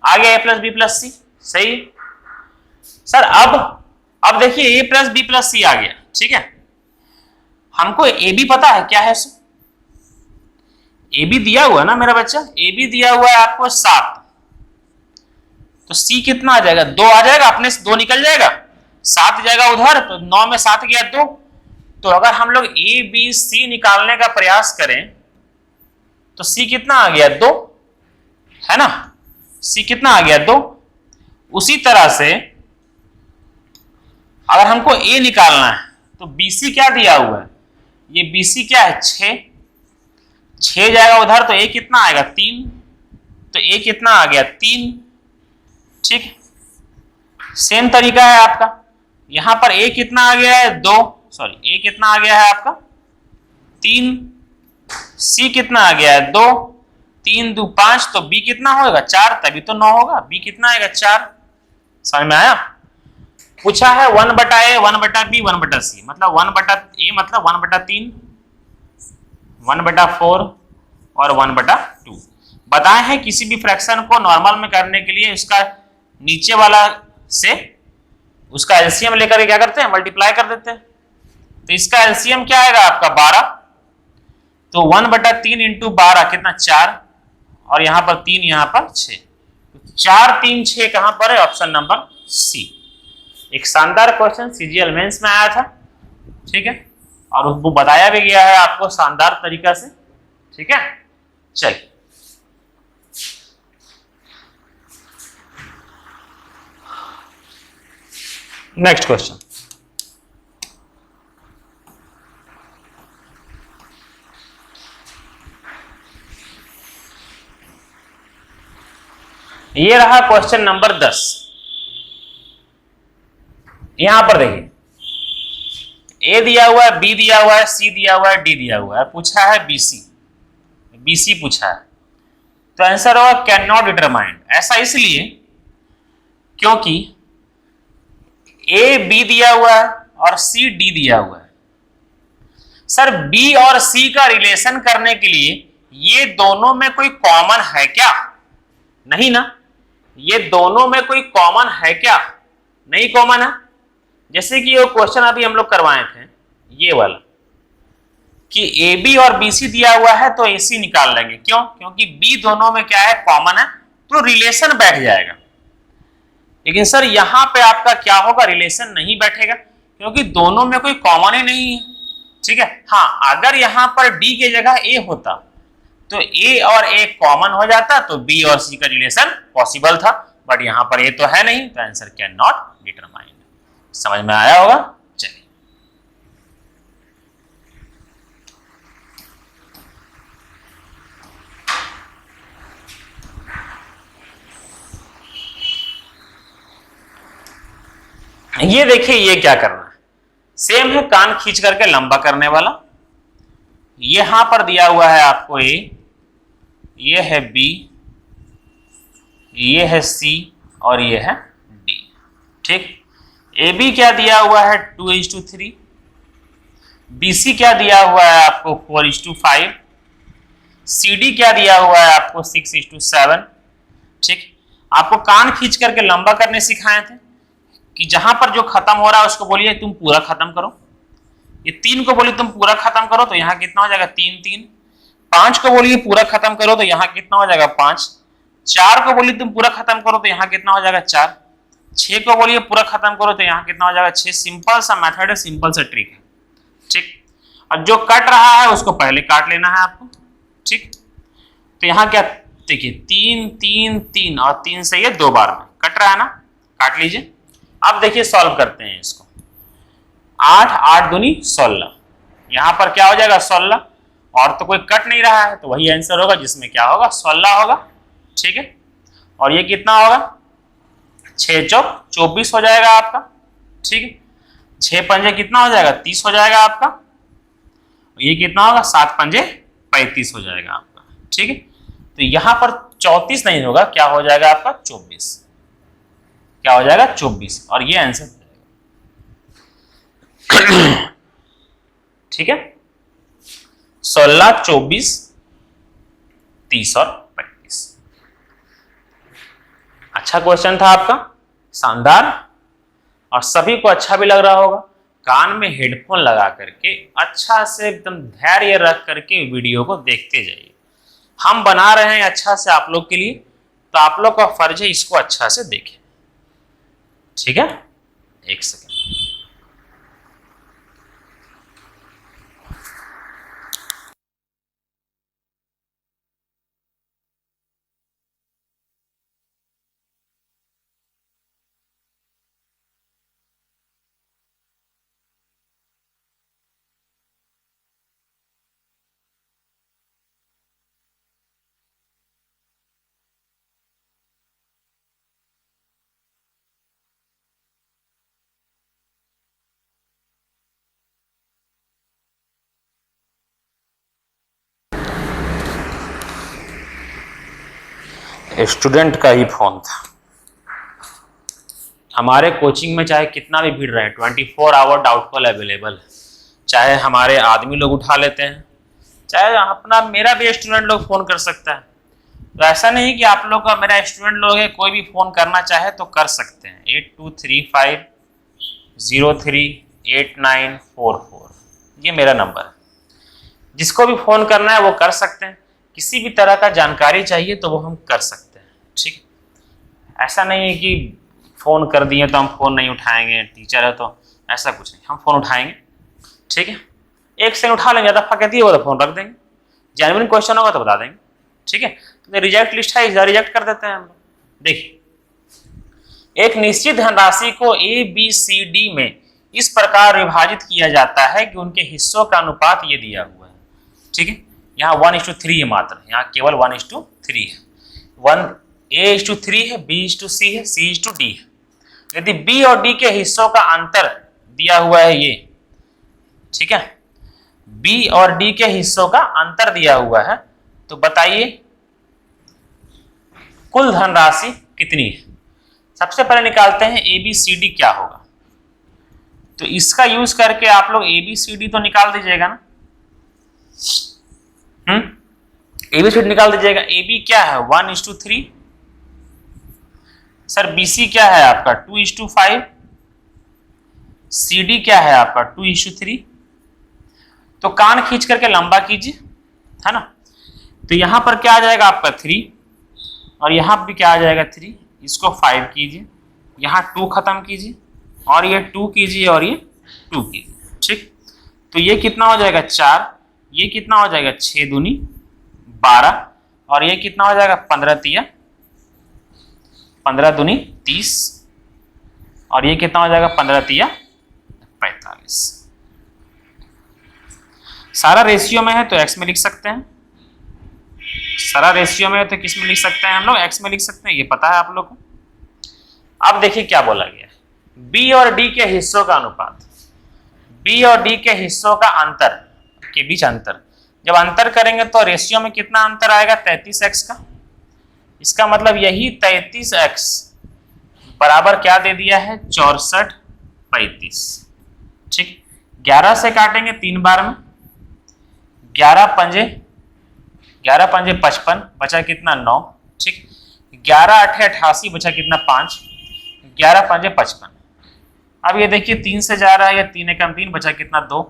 आ गया A plus B plus C, सही सर। अब देखिए A plus B plus C आ गया। ठीक है, हमको A B पता है क्या है? ए बी दिया हुआ है ना मेरा बच्चा, ए बी दिया हुआ है आपको 7, तो सी कितना आ जाएगा? 2 आ जाएगा, अपने से 2 निकल जाएगा, 7 जाएगा उधर, तो 9 में 7 गया 2। तो अगर हम लोग ए बी सी निकालने का प्रयास करें तो सी कितना आ गया? 2, है ना? सी कितना आ गया? 2। उसी तरह से अगर हमको ए निकालना है तो बी सी क्या दिया हुआ है? ये बी सी क्या है? 6 जाएगा उधर, तो ए कितना आएगा? 3, तो ए कितना आ गया? 3। ठीक, सेम तरीका है आपका, यहां पर ए कितना आ गया है? 2, सॉरी ए कितना आ गया है आपका? 3, सी कितना आ गया है? 2, 3 2 5, तो बी कितना होगा? 4, तभी तो 9 होगा। बी कितना आएगा? 4। समझ में आया? पूछा है 1/A 1/B 1/C, मतलब 1/A मतलब 1/3, 1/4 और 1/2। बताए हैं किसी भी फ्रैक्शन को नॉर्मल में करने के लिए उसका नीचे वाला से उसका एलसीएम लेकर के क्या करते हैं? मल्टीप्लाई कर देते हैं। तो इसका एलसीएम क्या आएगा आपका? 12। तो 1/3 इंटू 12 कितना? 4, और यहां पर 3, यहां पर 6, 4 3 6 कहां पर है? Option number C. एक शानदार क्वेश्चन सीजीएल मेंस में आया था। ठीक है, और वो बताया भी गया है आपको शानदार तरीका से। ठीक है, चलिए नेक्स्ट क्वेश्चन। ये रहा क्वेश्चन नंबर 10। यहां पर देखिए, ए दिया हुआ है, बी दिया हुआ है, सी दिया हुआ है, डी दिया हुआ है, पूछा है बीसी। बीसी पूछा है, तो आंसर होगा कैन नॉट डिटरमाइन। ऐसा इसलिए क्योंकि ए बी दिया हुआ है और सी डी दिया हुआ है। सर बी और सी का रिलेशन करने के लिए ये दोनों में कोई कॉमन है क्या? नहीं ना। ये दोनों में कोई कॉमन है क्या? नहीं कॉमन है। जैसे कि ये क्वेश्चन अभी हम लोग करवाए थे, ये वाला कि ए बी और बी सी दिया हुआ है तो ए सी निकाल लेंगे। क्यों? क्योंकि बी दोनों में क्या है, कॉमन है, तो रिलेशन बैठ जाएगा। लेकिन सर यहां पे आपका क्या होगा, रिलेशन नहीं बैठेगा क्योंकि दोनों में कोई कॉमन ही नहीं है। ठीक है, हाँ अगर यहां पर डी की जगह ए होता तो ए और ए कॉमन हो जाता तो बी और सी का रिलेशन पॉसिबल था, बट यहां पर ए तो है नहीं, तो आंसर कैन नॉट डिटरमाइन। समझ में आया होगा? चलिए ये देखिए, ये क्या करना है, सेम है, कान खींच करके लंबा करने वाला। यहां पर दिया हुआ है आपको ए, ये है बी, ये है सी और ये है डी। ठीक, ए बी क्या दिया हुआ है 2:3, बी सी क्या दिया हुआ है आपको 4:5, सी डी क्या दिया हुआ है आपको 6:7। ठीक, आपको कान खींच करके लंबा करने सिखाए थे कि जहां पर जो खत्म हो रहा है उसको बोलिए तुम पूरा खत्म करो। ये 3 को बोलिए तुम पूरा खत्म करो तो यहां कितना हो जाएगा 3 3। 5 को बोलिए पूरा खत्म करो तो यहां कितना हो जाएगा 5। 4 को बोलिए तुम पूरा खत्म करो तो यहां कितना हो जाएगा 4। 6 को बोलिए पूरा खत्म करो तो यहां कितना हो जाएगा 6। सिंपल सा मेथड है, सिंपल सा ट्रिक है। ठीक, और जो कट रहा है उसको पहले काट लेना है आपको। ठीक, तो यहां क्या देखिए 3 3 3 और 3 से ये 2 बार में कट रहा है ना, काट लीजिए। अब देखिए सॉल्व करते हैं इसको। 8 8 दूनी 16, यहां पर क्या हो जाएगा 16, और तो कोई कट नहीं रहा है तो वही आंसर होगा जिसमें क्या होगा 16 होगा। ठीक है, और ये कितना होगा 6 चौक 24 हो जाएगा आपका। ठीक है, 6 पंजे कितना हो जाएगा 30 हो जाएगा आपका। ये कितना होगा 7 पंजे 35 हो जाएगा आपका। ठीक है, तो यहां पर 34 नहीं होगा, क्या हो जाएगा आपका 24, क्या हो जाएगा 24, और ये आंसर। ठीक है, 16 24 30 और 35। अच्छा क्वेश्चन था आपका, शानदार, और सभी को अच्छा भी लग रहा होगा। कान में हेडफोन लगा करके अच्छा से एकदम धैर्य रख करके वीडियो को देखते जाइए। हम बना रहे हैं अच्छा से आप लोग के लिए, तो आप लोग का फर्ज है इसको अच्छा से देखें। ठीक है, एक सेकेंड। स्टूडेंट का ही फोन था। हमारे कोचिंग में चाहे कितना भी भीड़ रहे 24 आवर डाउट कॉल अवेलेबल है। चाहे हमारे आदमी लोग उठा लेते हैं, चाहे अपना मेरा भी स्टूडेंट लोग फोन कर सकता है। तो ऐसा नहीं कि आप लोग का मेरा स्टूडेंट लोग है कोई भी फोन करना चाहे तो कर सकते हैं। 8235038944 ये मेरा नंबर है। जिसको भी फोन करना है वो कर सकते हैं। किसी भी तरह का जानकारी चाहिए तो वो हम कर सकते हैं। ठीक, ऐसा नहीं है कि फोन कर दिए तो हम फोन नहीं उठाएंगे, टीचर है तो ऐसा कुछ नहीं, हम फोन उठाएंगे। ठीक है, एक सेकंड उठा लेंगे, दफा कहती है वो तो फोन रख देंगे, जेन्युइन क्वेश्चन होगा तो बता देंगे, ठीक है। तो रिजेक्ट लिस्ट है, इधर रिजेक्ट कर देते हैं हम लोग। देखिए, एक निश्चित धनराशि को ए बी सी डी में इस प्रकार विभाजित किया जाता है कि उनके हिस्सों का अनुपात ये दिया हुआ है, ठीक है। यहाँ 1:3 है, मात्र यहाँ केवल 1:3 है। 1 A:3 है, B:C है, C:D है। यदि B और D के हिस्सों का अंतर दिया हुआ है ये, ठीक है, B और D के हिस्सों का अंतर दिया हुआ है, तो बताइए कुल धनराशि कितनी है। सबसे पहले निकालते हैं ABCD क्या होगा। तो इसका यूज करके आप लोग ABCD तो निकाल दीजिएगा ना, ABCD निकाल दीजिएगा। AB क्या है 1:3, सर BC क्या है आपका 2:5, CD क्या है आपका 2:3। तो कान खींच करके लंबा कीजिए, है ना। तो यहां पर क्या आ जाएगा आपका 3, और यहां भी क्या आ जाएगा 3, इसको 5 कीजिए, यहाँ 2 खत्म कीजिए, और ये 2 कीजिए, और ये 2 कीजिए, ठीक। तो ये कितना हो जाएगा 4, ये कितना हो जाएगा 6 दूनी 12, और ये कितना हो जाएगा 15 दूनी 30, और ये कितना हो जाएगा 15 तिया 45। सारा रेशियो में है तो x में लिख सकते हैं, सारा रेशियो में है तो किस में लिख सकते हैं हम लोग, x में लिख सकते हैं, ये पता है आप लोग को। अब देखिए क्या बोला गया है, B और D के हिस्सों का अनुपात, B और D के हिस्सों का अंतर के बीच अंतर, जब अंतर करेंगे तो रेशियो में कितना अंतर आएगा 33x का। इसका मतलब यही 33x बराबर क्या दे दिया है 64 35, ठीक। 11 से काटेंगे 3 बार में, 11 पंजे 55, बचा कितना 9, ठीक। 11 8 88, बचा कितना 5, 11 पंजे 55। अब ये देखिए 3 से जा रहा है, या 3 एकम 3, बचा कितना 2,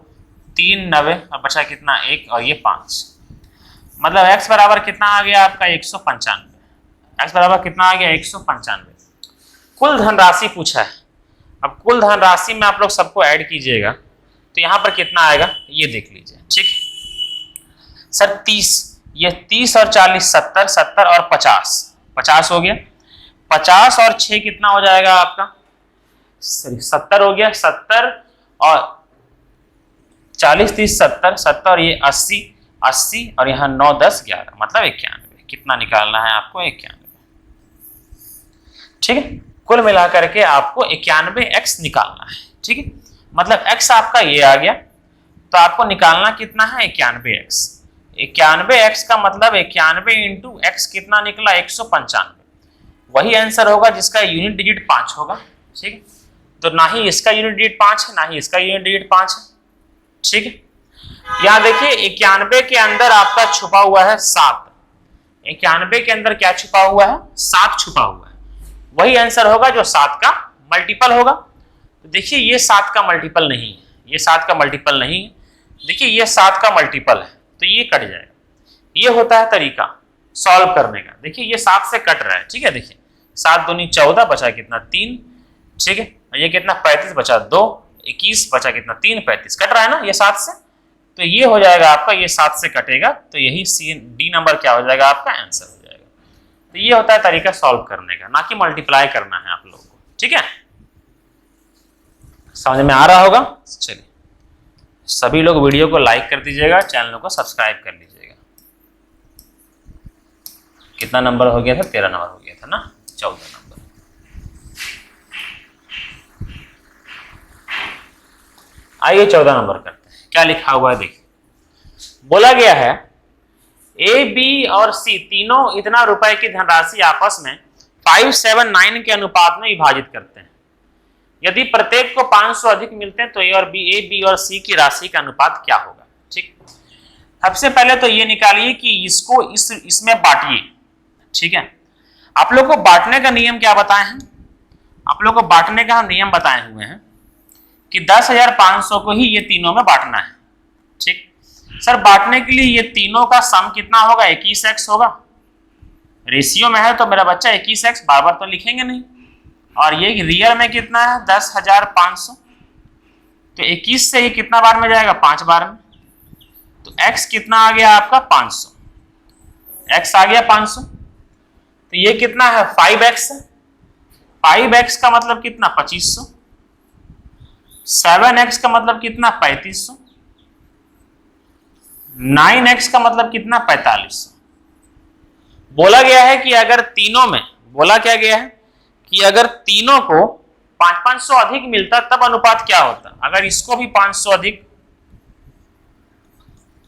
3 90, और बचा कितना 1, और ये 5। मतलब x बराबर कितना आ गया आपका 195। x बराबर कितना आ गया 195। कुल धनराशि पूछा है। अब कुल धनराशि में आप लोग सबको ऐड कीजिएगा तो यहाँ पर कितना आएगा ये देख लीजिए, ठीक। सर 30, ये 30 और 40 70, 70 और 50, 50 हो गया। 50 और 6 कितना हो जाएगा आपका, सॉरी 70 हो गया। 70 और 40 30 70, 70 और ये 80, 80 और यहाँ 9 10 11, मतलब 91। कितना निकालना है आपको 91, ठीक है। कुल मिलाकर के आपको 91x निकालना है, ठीक है। मतलब x आपका ये आ गया, तो आपको निकालना कितना है 91x। 91x का मतलब 91 इंटू x कितना निकला 195। वही आंसर होगा जिसका यूनिट डिजिट 5 होगा, ठीक है। तो ना ही इसका यूनिट डिजिट 5 है, ना ही इसका यूनिट डिजिट 5 है, ठीक है। यहाँ देखिए 91 के अंदर आपका छुपा हुआ है 7। 91 के अंदर क्या छुपा हुआ है 7 छुपा हुआ है। वही आंसर होगा जो 7 का मल्टीपल होगा। तो देखिए ये 7 का मल्टीपल नहीं है, ये 7 का मल्टीपल नहीं है। देखिए ये 7 का मल्टीपल है तो ये कट जाएगा। ये होता है तरीका सॉल्व करने का। देखिए ये 7 से कट रहा है, ठीक है। देखिए 7 दूनी 14, बचा कितना 3, ठीक है। ये कितना 35, बचा 2, 21, बचा कितना 3 35, कट रहा है ना ये 7 से। तो ये हो जाएगा आपका, ये 7 से कटेगा तो यही डी नंबर क्या हो जाएगा आपका आंसर हो जाएगा। तो ये होता है तरीका सॉल्व करने का, ना कि मल्टीप्लाई करना है आप लोगों को, ठीक है। समझ में आ रहा होगा। चलिए सभी लोग वीडियो को लाइक कर दीजिएगा, चैनल को सब्सक्राइब कर लीजिएगा। कितना नंबर हो गया था 13 नंबर हो गया था ना, 14 नंबर। आइए 14 नंबर करते हैं। क्या लिखा हुआ है देखिए, बोला गया है ए बी और सी तीनों इतना रुपए की धनराशि आपस में 579 के अनुपात में विभाजित करते हैं। यदि प्रत्येक को 500 अधिक मिलते हैं तो ए बी और सी की राशि का अनुपात क्या होगा, ठीक। सबसे पहले तो ये निकालिए कि इसको इसमें बांटिए, ठीक है। आप लोग को बांटने का नियम क्या बताए हैं, आप लोग को बांटने का हम नियम बताए हुए हैं कि 10,500 को ही ये तीनों में बांटना है, ठीक। सर बांटने के लिए ये तीनों का सम कितना होगा 21x होगा। रेशियो में है तो मेरा बच्चा 21x बार बार तो लिखेंगे नहीं। और ये रियल में कितना है 10,500, तो 21 से ये कितना बार में जाएगा 5 बार में, तो x कितना आ गया आपका 500, x आ गया 500। तो ये कितना है 5x है, 5x का मतलब कितना 2500, 7x का मतलब कितना 3500, 9x का मतलब कितना 4500। बोला गया है कि अगर तीनों में, बोला क्या गया है कि अगर तीनों को 500 अधिक मिलता तब अनुपात क्या होता। अगर इसको भी 500 अधिक,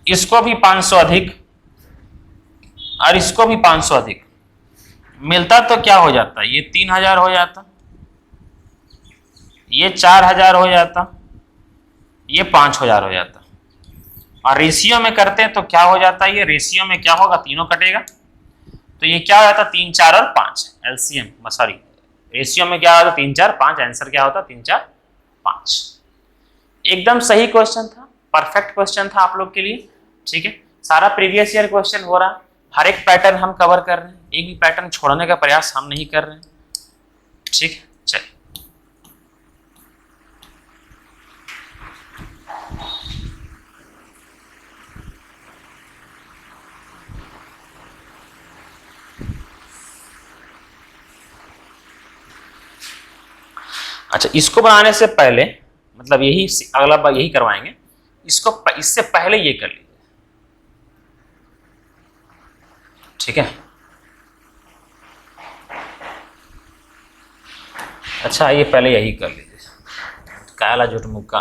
इसको भी 500 अधिक और इसको भी 500 अधिक मिलता तो क्या हो जाता, ये 3000 हो जाता, ये 4000 हो जाता, ये 5000 हो जाता। और रेशियो में करते हैं तो क्या हो जाता है, ये रेशियो में क्या होगा, तीनों कटेगा तो ये क्या हो जाता 3 4 और 5 एलसीएम, सॉरी रेशियो में क्या होता 3 4 5, आंसर क्या होता 3 4 5। एकदम सही क्वेश्चन था, परफेक्ट क्वेश्चन था आप लोग के लिए। ठीक है, सारा प्रीवियस ईयर क्वेश्चन हो रहा, हर एक पैटर्न हम कवर कर रहे हैं, एक भी पैटर्न छोड़ने का प्रयास हम नहीं कर रहे हैं। ठीक है, चलिए अच्छा, इसको बनाने से पहले मतलब यही अगला बार यही करवाएंगे, इसको इससे पहले ये कर लीजिए। ठीक है, अच्छा ये पहले यही कर लीजिए, काला झूठ मुक्का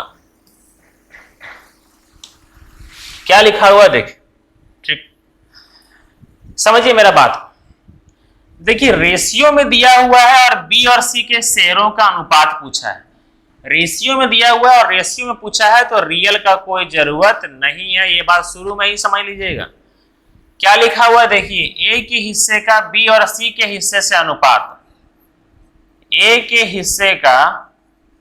क्या लिखा हुआ देख। ठीक, समझिए मेरा बात। देखिए रेशियो में दिया हुआ है और बी और सी के शेयरों का अनुपात पूछा है, रेशियो में दिया हुआ है और रेशियो में पूछा है तो रियल का कोई जरूरत नहीं है, ये बात शुरू में ही समझ लीजिएगा। क्या लिखा हुआ देखिए, ए के हिस्से का बी और सी के हिस्से से अनुपात, ए के हिस्से का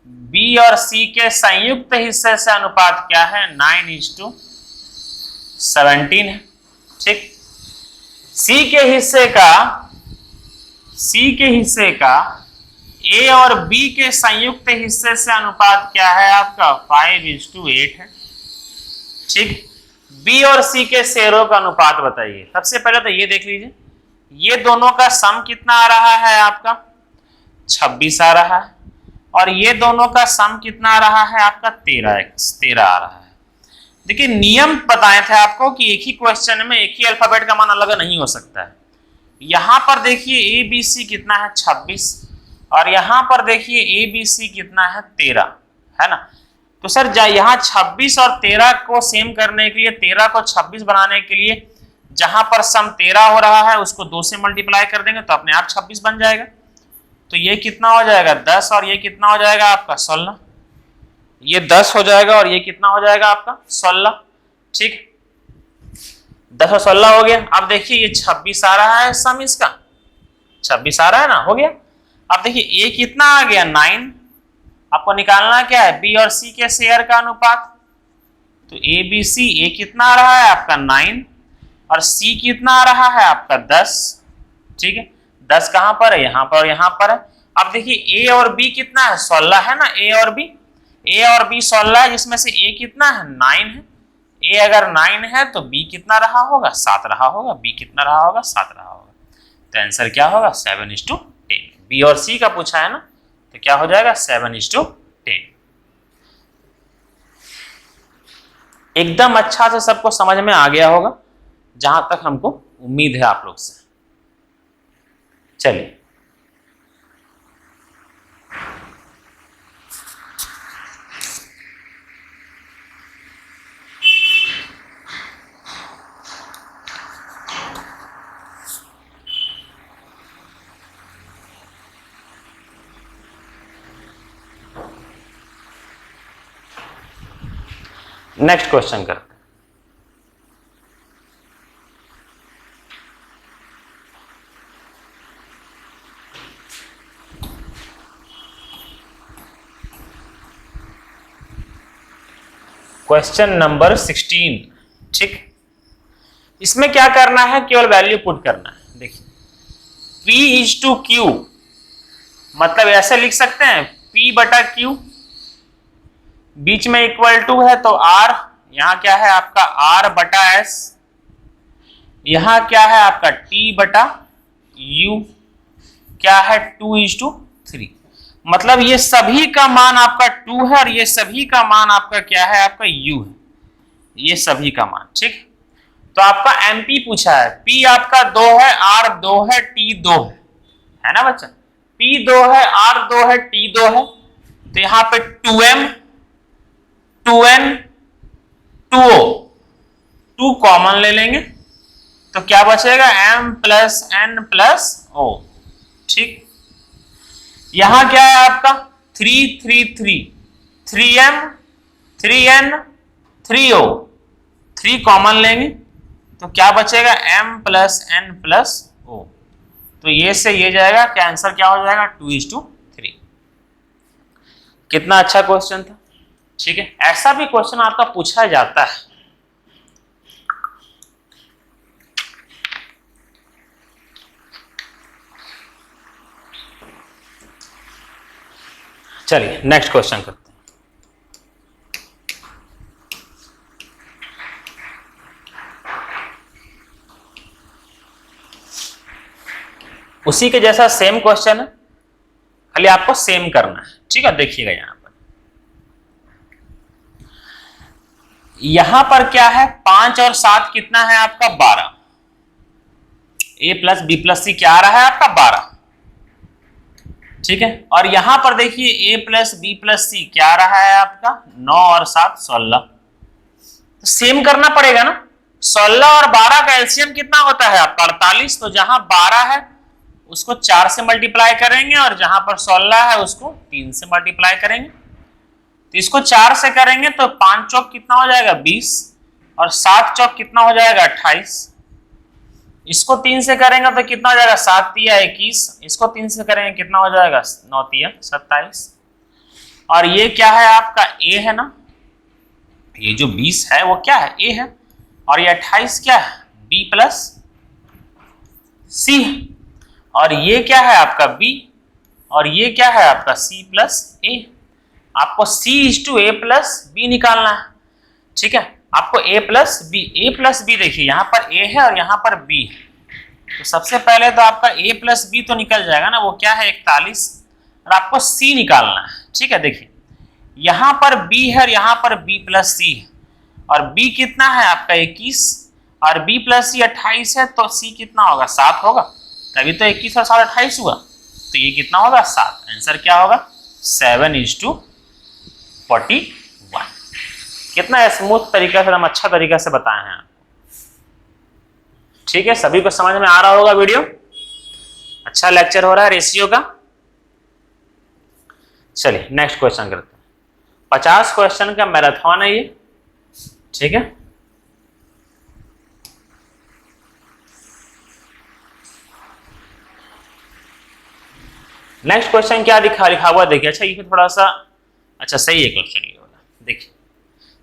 बी और सी के संयुक्त हिस्से से अनुपात क्या है 9:17 है। ठीक, सी के हिस्से का ए और बी के संयुक्त हिस्से से अनुपात क्या है आपका 5:8 है। ठीक, बी और सी के शेयरों का अनुपात बताइए। सबसे पहले तो ये देख लीजिए, ये दोनों का सम कितना आ रहा है आपका 26 आ रहा है, और ये दोनों का सम कितना आ रहा है आपका 13 आ रहा है। देखिए नियम बताए थे आपको कि एक ही क्वेश्चन में एक ही अल्फाबेट का मान अलग नहीं हो सकता है। यहां पर देखिए ए बी सी कितना है 26, और यहां पर देखिए ए बी सी कितना है 13, है ना। तो सर यहाँ 26 और 13 को सेम करने के लिए, 13 को 26 बनाने के लिए जहां पर सम 13 हो रहा है उसको 2 से मल्टीप्लाई कर देंगे तो अपने आप 26 बन जाएगा। तो ये कितना हो जाएगा 10, और ये कितना हो जाएगा आपका 16, ये 10 हो जाएगा और ये कितना हो जाएगा आपका 16। ठीक, 10 और 16 हो गया। अब देखिए ये 26 आ रहा है, सम इसका 26 आ रहा है ना, हो गया। अब देखिए ए कितना आ गया 9, आपको निकालना क्या है बी और सी के शेयर का अनुपात। तो ए बी सी, ए कितना आ रहा है आपका 9 और सी कितना आ रहा है आपका 10। ठीक है, 10 कहां पर है, यहां पर और यहां पर है। अब देखिए ए और बी कितना है 16 है ना, ए और बी 16 है, जिसमें से ए कितना है 9 है। ए अगर 9 है तो बी कितना रहा होगा 7 रहा होगा, बी कितना रहा होगा 7 रहा होगा। तो आंसर क्या होगा 7:10। बी और सी का पूछा है ना, तो क्या हो जाएगा 7:10। एकदम अच्छा से सबको समझ में आ गया होगा, जहां तक हमको उम्मीद है आप लोग से। चलिए नेक्स्ट क्वेश्चन करते हैं। Question number 16। ठीक, इसमें क्या करना है, केवल वैल्यू पुट करना है। देखिए P/Q, मतलब ऐसे लिख सकते हैं P/Q, बीच में इक्वल टू है तो R, यहां क्या है आपका आपका R बटा S, यहां क्या है आपका T बटा U, क्या है 2:3। मतलब ये सभी का मान आपका 2 है और ये सभी का मान आपका क्या है, आपका U है, ये सभी का मान। ठीक, तो आपका MP पूछा है, P आपका 2 है, R 2 है, T 2 है ना बच्चा, P 2 है, R 2 है, T 2 है, तो यहां पे 2M 2N 2O, 2 कॉमन ले लेंगे तो क्या बचेगा, M plus N plus O। ठीक, यहां क्या है आपका 3 3 3, 3M 3N 3O, 3 कॉमन लेंगे तो क्या बचेगा, M plus N plus O। तो ये से ये जाएगा, क्या आंसर क्या हो जाएगा, 2:3। कितना अच्छा क्वेश्चन था। ठीक है, ऐसा भी क्वेश्चन आपका पूछा जाता है। चलिए नेक्स्ट क्वेश्चन करते हैं। उसी के जैसा सेम क्वेश्चन है, खाली आपको सेम करना है। ठीक है, देखिएगा यहां पर क्या है, 5 और 7 कितना है आपका 12, A plus B plus C क्या आ रहा है आपका 12। ठीक है, और यहां पर देखिए A plus B plus C क्या आ रहा है आपका 9 और 7 16। तो सेम करना पड़ेगा ना, 16 और 12 का एलसीएम कितना होता है आपका 48। तो जहां 12 है उसको 4 से मल्टीप्लाई करेंगे और जहां पर 16 है उसको 3 से मल्टीप्लाई करेंगे। तो इसको 4 से करेंगे तो 5 चौक कितना हो जाएगा 20 और 7 चौक कितना हो जाएगा 28। इसको 3 से करेंगे तो कितना हो जाएगा 7 तिया 21, इसको 3 से करेंगे कितना हो जाएगा 9 तिया 27। और ये क्या है आपका A है ना, ये जो 20 है वो क्या है A है, और ये 28 क्या है B प्लस C, और ये क्या है आपका B, और ये क्या है आपका C प्लस A। आपको C/A प्लस B निकालना है। ठीक है, आपको A प्लस B देखिए यहाँ पर A है और यहाँ पर B है, तो सबसे पहले तो आपका A प्लस B तो निकल जाएगा ना, वो क्या है 41, और आपको C निकालना है। ठीक है, देखिए यहाँ पर B है और यहाँ पर B प्लस C है, और B कितना है आपका 21 और B प्लस C 28 है, तो C कितना होगा 7 होगा, तभी तो 21 और 7 28 हुआ, तो ये कितना होगा 7। आंसर क्या होगा 7:41। कितना स्मूथ तरीका से, हम अच्छा तरीका से बताए हैं। ठीक है, सभी को समझ में आ रहा होगा वीडियो, अच्छा लेक्चर हो रहा है रेशियो का। चलिए नेक्स्ट क्वेश्चन करते हैं। 50 क्वेश्चन का मैराथन है ये। ठीक है, नेक्स्ट क्वेश्चन क्या लिखा हुआ देखिए। अच्छा ये थोड़ा सा अच्छा सही है क्वेश्चन ये वाला। देखिए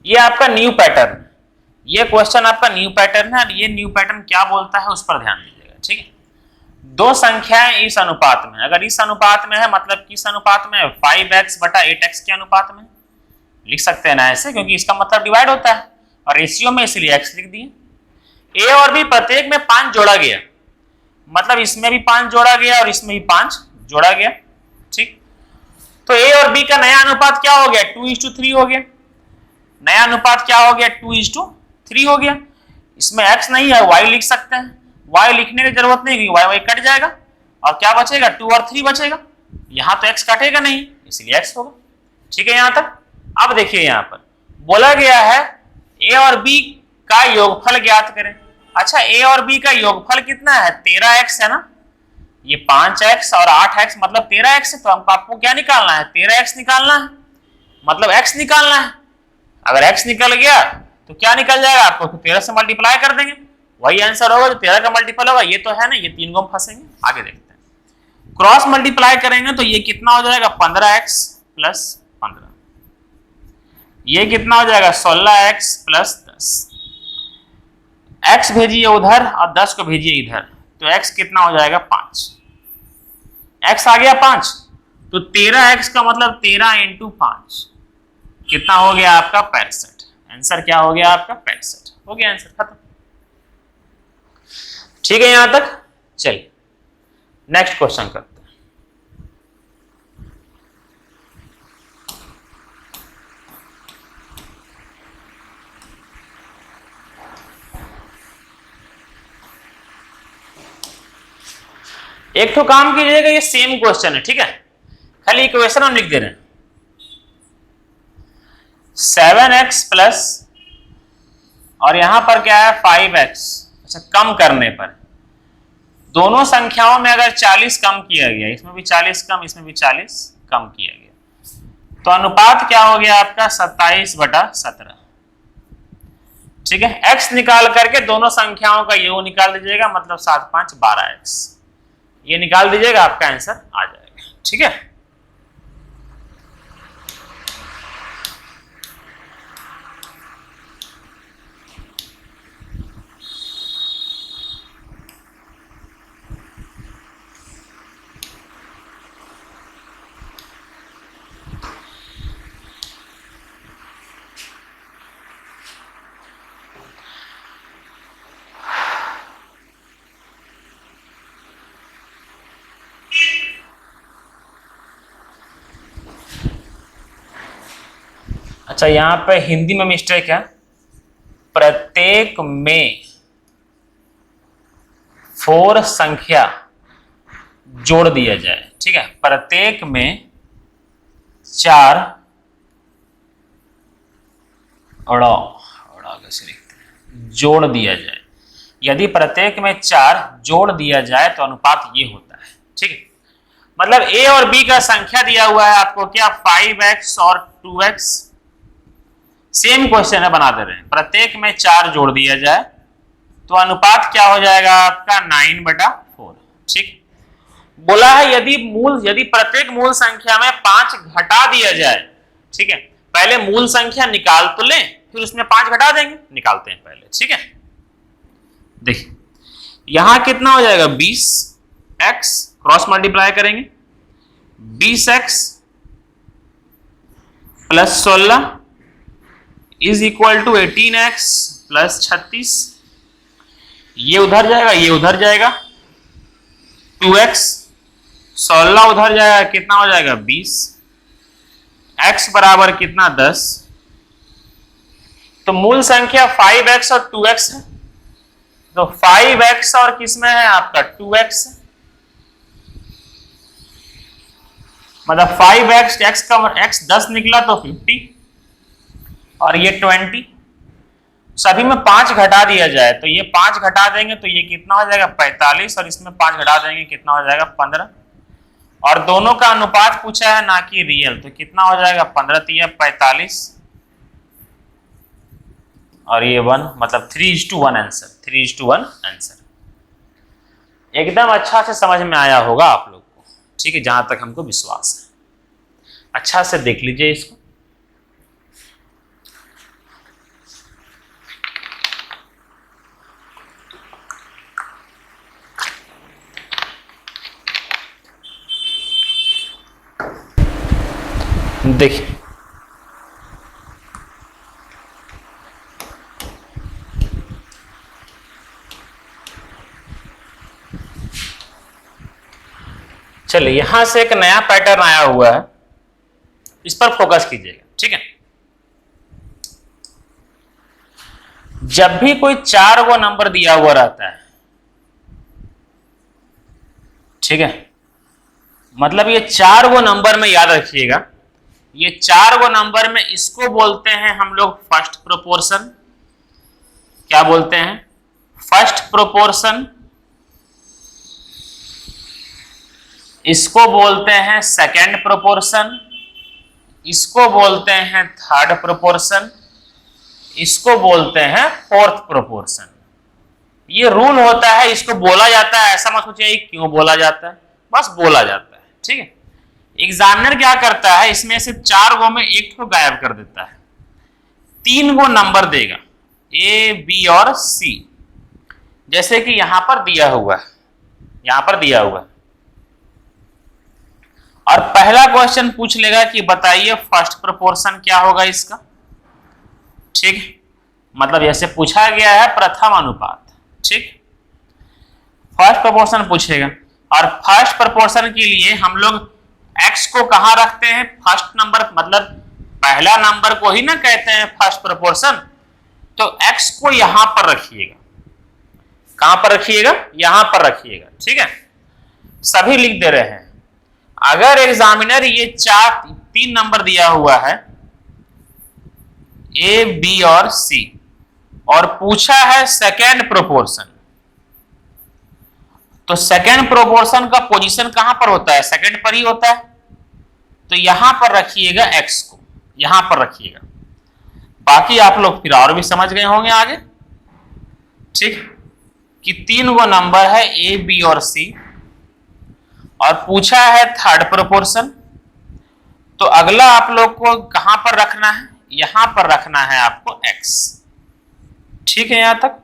ये आपका न्यू पैटर्न, ये क्वेश्चन आपका न्यू पैटर्न है, और ये न्यू पैटर्न क्या बोलता है उस पर ध्यान दीजिएगा। ठीक है, दो संख्याएं इस अनुपात में, अगर इस अनुपात में है मतलब किस अनुपात में, 5x बटा 8x के अनुपात में, लिख सकते हैं ना ऐसे, क्योंकि इसका मतलब डिवाइड होता है और रेशियो में इसलिए x लिख दिए। A और B प्रत्येक में 5 जोड़ा गया, मतलब इसमें भी 5 जोड़ा गया और इसमें भी 5 जोड़ा गया। ठीक, तो A और B का नया अनुपात क्या हो गया 2:3 हो गया, नया अनुपात क्या हो गया 2:3 हो गया। इसमें x नहीं है y लिख सकते हैं, y लिखने की जरूरत नहीं क्योंकि y कट जाएगा और क्या बचेगा 2 और 3 बचेगा, यहां तो x कटेगा नहीं इसलिए x होगा। ठीक है यहां तक। अब देखिए यहां पर बोला गया है a और b का योगफल ज्ञात करें। अच्छा a और b का योगफल कितना है 13x है ना, ये 5x और 8x मतलब 13x है, तो आपको क्या निकालना है 13x निकालना है, मतलब x निकालना है। अगर x निकल गया तो क्या निकल जाएगा आपको, तो 13 से मल्टीप्लाई कर देंगे, वही आंसर होगा जो 13 का मल्टीपल होगा। ये तो है ना, ये 3 को फंसेंगे। आगे देखते हैं, क्रॉस मल्टीप्लाई करेंगे तो ये कितना हो जाएगा 15x प्लस 15, ये कितना हो जाएगा 16x प्लस 10। x भेजिए उधर और 10 को भेजिए इधर, तो x कितना हो जाएगा 5, x आ गया 5, तो 13x का मतलब 13 × 5 कितना हो गया आपका 65। आंसर क्या हो गया आपका 65, हो गया आंसर, खत्म। ठीक है यहां तक। चलिए नेक्स्ट क्वेश्चन करते हैं। एक तो काम कीजिएगा, ये सेम क्वेश्चन है, ठीक है, खाली इक्वेशन हम लिख दे रहे हैं। 7x प्लस और यहां पर क्या है 5x, अच्छा कम करने पर दोनों संख्याओं में अगर 40 कम किया गया, इसमें भी 40 कम, इसमें भी 40 कम किया गया, तो अनुपात क्या हो गया आपका 27/17। ठीक है, x निकाल करके दोनों संख्याओं का योग निकाल दीजिएगा, मतलब 7 5 12x, ये निकाल दीजिएगा, आपका आंसर आ जाएगा। ठीक है, अच्छा यहां पे हिंदी में मिस्टेक है, प्रत्येक में 4 संख्या जोड़ दिया जाए। ठीक है, प्रत्येक में 4 कैसे लिखते हैं, जोड़ दिया जाए। यदि प्रत्येक में 4 जोड़ दिया जाए तो अनुपात ये होता है। ठीक है, मतलब a और b का संख्या दिया हुआ है आपको क्या, 5x और 2x, सेम क्वेश्चन है, बना दे रहे हैं। प्रत्येक में 4 जोड़ दिया जाए तो अनुपात क्या हो जाएगा आपका 9/4। ठीक, बोला है यदि प्रत्येक मूल संख्या में 5 घटा दिया जाए। ठीक है, पहले मूल संख्या निकाल तो लें, फिर उसमें 5 घटा देंगे, निकालते हैं पहले। ठीक है, देखिए यहां कितना हो जाएगा 20x, क्रॉस मल्टीप्लाई करेंगे, 20x plus 16 is equal to 18x plus 36, ये उधर जाएगा, ये उधर जाएगा, 2x, 16 उधर जाएगा, कितना हो जाएगा 20, x बराबर कितना 10, तो मूल संख्या 5x और 2x है, तो 5x और किसमें है आपका 2x, मतलब 5x, x का x 10 निकला तो 50 और ये 20, सभी में 5 घटा दिया जाए तो ये 5 घटा देंगे तो ये कितना हो जाएगा 45, और इसमें 5 घटा देंगे कितना हो जाएगा 15, और दोनों का अनुपात पूछा है ना कि रियल, तो कितना हो जाएगा 15 3 45 और ये 1, मतलब 3:1 आंसर, 3:1 आंसर। एकदम अच्छा से समझ में आया होगा आप लोग को। ठीक है, जहां तक हमको विश्वास है, अच्छा से देख लीजिए इसको। देखिए चलिए यहां से एक नया पैटर्न आया हुआ है, इस पर फोकस कीजिएगा। ठीक है, जब भी कोई 4 गो नंबर दिया हुआ रहता है, ठीक है, मतलब ये 4 गो नंबर में याद रखिएगा, ये 4 गो नंबर में इसको बोलते हैं हम लोग फर्स्ट प्रोपोर्शन। क्या बोलते हैं, फर्स्ट प्रोपोर्शन। इसको बोलते हैं सेकंड प्रोपोर्शन, इसको बोलते हैं थर्ड प्रोपोर्शन, इसको बोलते हैं फोर्थ प्रोपोर्शन। ये रूल होता है, इसको बोला जाता है, ऐसा मत सोचिए क्यों बोला जाता है, बस बोला जाता है। ठीक है, एग्जामिनर क्या करता है, इसमें से 4 गो में एक को गायब कर देता है, 3 गो नंबर देगा ए बी और सी, जैसे कि यहां पर दिया हुआ है, यहां पर दिया हुआ है, और पहला क्वेश्चन पूछ लेगा कि बताइए फर्स्ट प्रोपोर्शन क्या होगा इसका। ठीक, मतलब जैसे पूछा गया है प्रथम अनुपात, ठीक, फर्स्ट प्रोपोर्शन पूछेगा, और फर्स्ट प्रोपोर्शन के लिए हम लोग x को कहां रखते हैं, फर्स्ट नंबर, मतलब पहला नंबर को ही ना कहते हैं फर्स्ट प्रोपोर्शन, तो x को यहां पर रखिएगा, कहां पर रखिएगा, यहां पर रखिएगा, ठीक है, सभी लिख दे रहे हैं। अगर एग्जामिनर ये तीन नंबर दिया हुआ है ए, बी और सी, और पूछा है सेकेंड प्रोपोर्शन, तो सेकेंड प्रोपोर्शन का पोजीशन कहां पर होता है, सेकेंड पर ही होता है, तो यहां पर रखिएगा x को, यहां पर रखिएगा। बाकी आप लोग फिर और भी समझ गए होंगे आगे, ठीक, कि 3 गो नंबर है ए, बी और सी, और पूछा है थर्ड प्रोपोर्शन, तो अगला आप लोग को कहां पर रखना है, यहां पर रखना है आपको x, ठीक है यहां तक।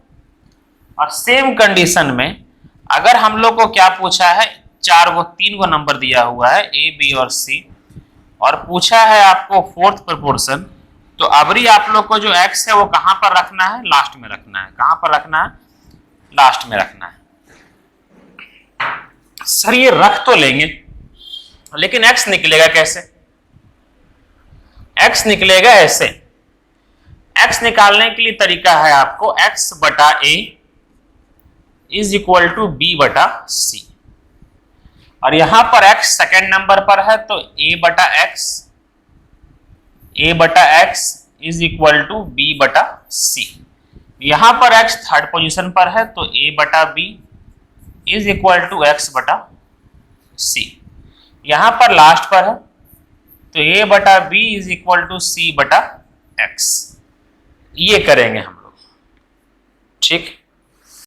और सेम कंडीशन में अगर हम लोग को क्या पूछा है, 3 गो नंबर दिया हुआ है ए, बी और सी, और पूछा है आपको फोर्थ प्रोपोर्शन, तो अबरी आप लोग को जो x है वो कहां पर रखना है, लास्ट में रखना है, कहां पर रखना है, लास्ट में रखना है। सर ये रख तो लेंगे लेकिन x निकलेगा कैसे, x निकलेगा ऐसे, x निकालने के लिए तरीका है आपको x बटा a is equal to b बटा c, और यहां पर x सेकेंड नंबर पर है तो a बटा x is equal to b बटा c, यहां पर x थर्ड पोजीशन पर है तो a बटा b is equal to x बटा c, यहां पर लास्ट पर है तो a बटा b is equal to c बटा x, ये करेंगे हम लोग, ठीक।